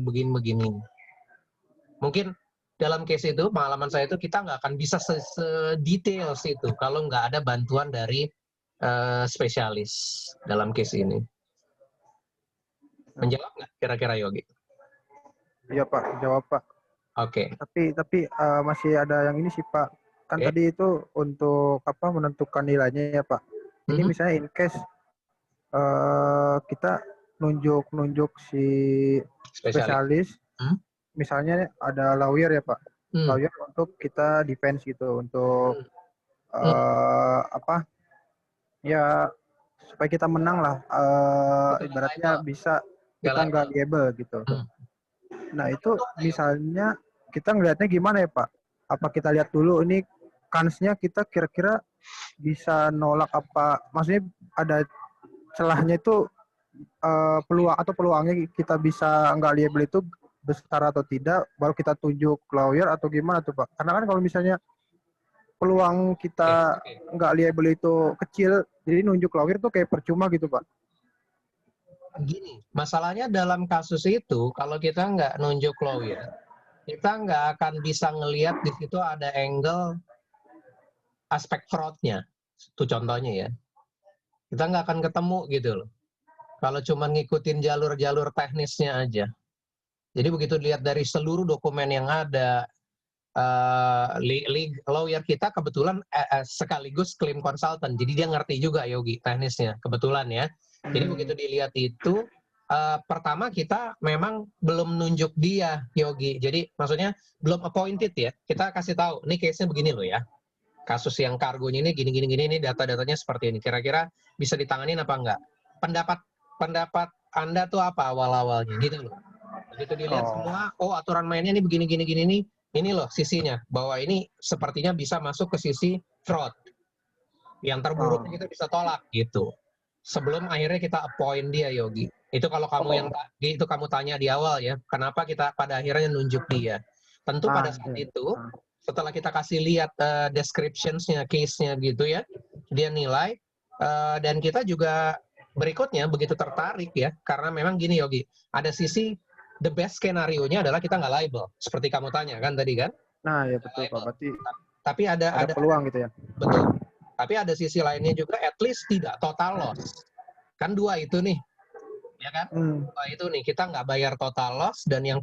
Mungkin dalam case itu, pengalaman saya itu kita nggak akan bisa sedetail itu kalau nggak ada bantuan dari spesialis dalam case ini. Menjawab nggak kira-kira Yogi? Iya Pak, jawab Pak. Oke. Tapi masih ada yang ini sih Pak. Kan tadi itu untuk menentukan nilainya ya Pak. Ini misalnya in case kita nunjuk si spesialis. Misalnya ada lawyer ya Pak. Lawyer untuk kita defense gitu, untuk ya supaya kita menang lah. Ibaratnya bisa kita nggak liable gitu. Nah itu misalnya kita ngelihatnya gimana ya Pak? Apa kita lihat dulu ini kansnya kita kira-kira bisa nolak apa? Maksudnya ada celahnya itu peluangnya kita bisa nggak liable itu besar atau tidak, baru kita tunjuk lawyer atau gimana tuh Pak? Karena kan kalau misalnya peluang kita nggak liable itu kecil, jadi nunjuk lawyer tuh kayak percuma gitu Pak. Gini, masalahnya dalam kasus itu, kalau kita nggak nunjuk lawyer, kita nggak akan bisa ngelihat di situ ada angle aspek fraud-nya. Itu contohnya ya. Kita nggak akan ketemu gitu loh. Kalau cuma ngikutin jalur-jalur teknisnya aja. Jadi begitu dilihat dari seluruh dokumen yang ada, lawyer kita kebetulan sekaligus claim consultant. Jadi dia ngerti juga Yogi teknisnya, kebetulan ya. Jadi begitu dilihat itu, pertama kita memang belum nunjuk dia Yogi. Jadi maksudnya belum appointed ya. Kita kasih tahu, ini case-nya begini loh ya. Kasus yang kargonya ini gini, ini data-datanya seperti ini. Kira-kira bisa ditanganin apa enggak? Pendapat Anda tuh apa awal-awalnya gitu loh. Begitu dilihat semua, aturan mainnya ini begini nih. Ini loh sisinya, bahwa ini sepertinya bisa masuk ke sisi fraud. Yang terburuk kita bisa tolak gitu. Sebelum akhirnya kita appoint dia Yogi. Itu kalau kamu itu kamu tanya di awal ya, kenapa kita pada akhirnya nunjuk dia. Tentu pada saat itu, setelah kita kasih lihat descriptions-nya, case-nya gitu ya, dia nilai, dan kita juga berikutnya begitu tertarik ya, karena memang gini Yogi, ada sisi the best skenario-nya adalah kita nggak liable, seperti kamu tanya kan tadi kan? Nah ya betul Pak, berarti tapi ada peluang gitu ya. Betul. Tapi ada sisi lainnya juga, at least tidak total loss. Kan dua itu nih, ya kan? Dua itu nih, kita nggak bayar total loss, dan yang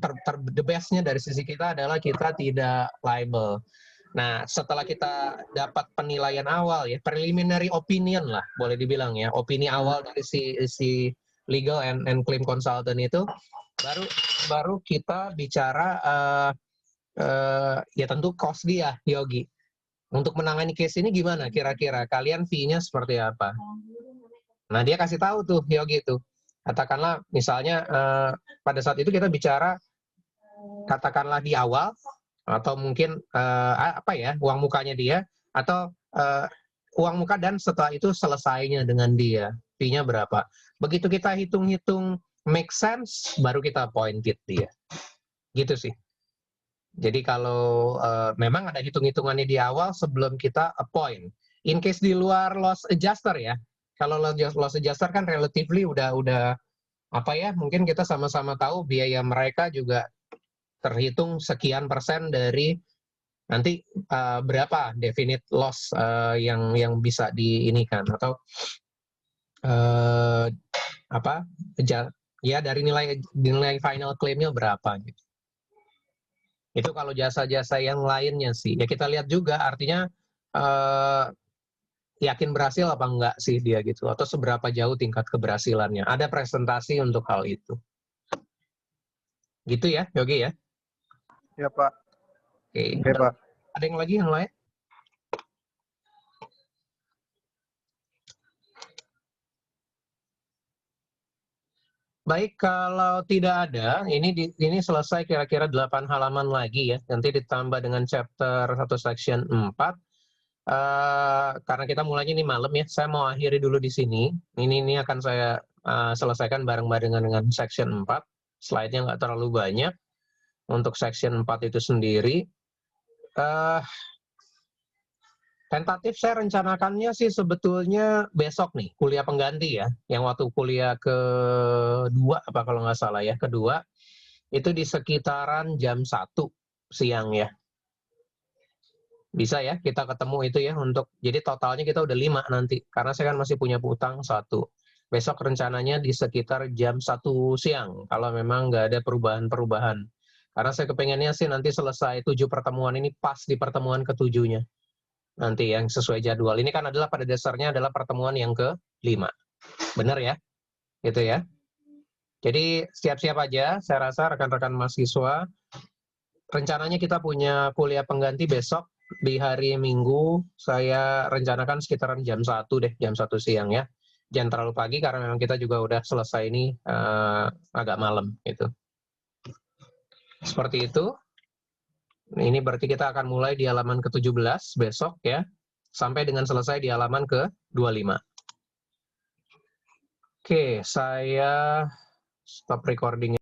the best-nya dari sisi kita adalah kita tidak liable. Nah, setelah kita dapat penilaian awal ya, preliminary opinion lah, boleh dibilang ya, opini awal dari si legal and claim consultant itu, baru kita bicara ya tentu cost dia, Yogi. Untuk menangani case ini gimana kira-kira? Kalian fee-nya seperti apa? Nah, dia kasih tahu tuh, Yogi tuh. Katakanlah misalnya pada saat itu kita bicara katakanlah di awal atau mungkin uang mukanya dia atau uang muka dan setelah itu selesainya dengan dia, fee-nya berapa. Begitu kita hitung-hitung make sense, baru kita appointed dia. Gitu sih. Jadi kalau memang ada hitung-hitungannya di awal sebelum kita appoint. In case di luar loss adjuster ya, kalau loss adjuster kan relatively udah mungkin kita sama-sama tahu biaya mereka juga terhitung sekian persen dari nanti berapa definite loss yang bisa diinikan atau dari nilai final claim-nya berapa gitu. Itu kalau jasa-jasa yang lainnya sih. Ya kita lihat juga artinya yakin berhasil apa enggak sih dia gitu, atau seberapa jauh tingkat keberhasilannya. Ada presentasi untuk hal itu. Gitu ya, Yogi ya? Ya, Pak. Oke, Pak. Ada yang lagi yang lain? Baik, kalau tidak ada, ini selesai kira-kira 8 halaman lagi ya. Nanti ditambah dengan chapter 1 section 4. Karena kita mulainya ini malam ya, saya mau akhiri dulu di sini. Ini akan saya selesaikan bareng-barengan dengan section 4. Slide-nya nggak terlalu banyak. Untuk section 4 itu sendiri. Tentatif saya rencanakannya sih sebetulnya besok nih, kuliah pengganti ya. Yang waktu kuliah kedua, kalau nggak salah ya, kedua. Itu di sekitaran jam 1 siang ya. Bisa ya, kita ketemu itu ya jadi totalnya kita udah 5 nanti. Karena saya kan masih punya utang 1. Besok rencananya di sekitar jam 1 siang, kalau memang nggak ada perubahan-perubahan. Karena saya kepengennya sih nanti selesai 7 pertemuan ini pas di pertemuan ke-7-nya. Nanti yang sesuai jadwal. Ini kan pada dasarnya adalah pertemuan yang ke-5. Benar ya? Gitu ya. Jadi siap-siap aja, saya rasa rekan-rekan mahasiswa. Rencananya kita punya kuliah pengganti besok di hari Minggu. Saya rencanakan sekitaran jam 1 deh, jam 1 siang ya. Jangan terlalu pagi karena memang kita juga udah selesai ini agak malam gitu. Seperti itu. Ini berarti kita akan mulai di halaman ke-17 besok ya, sampai dengan selesai di halaman ke-25. Oke, saya stop recording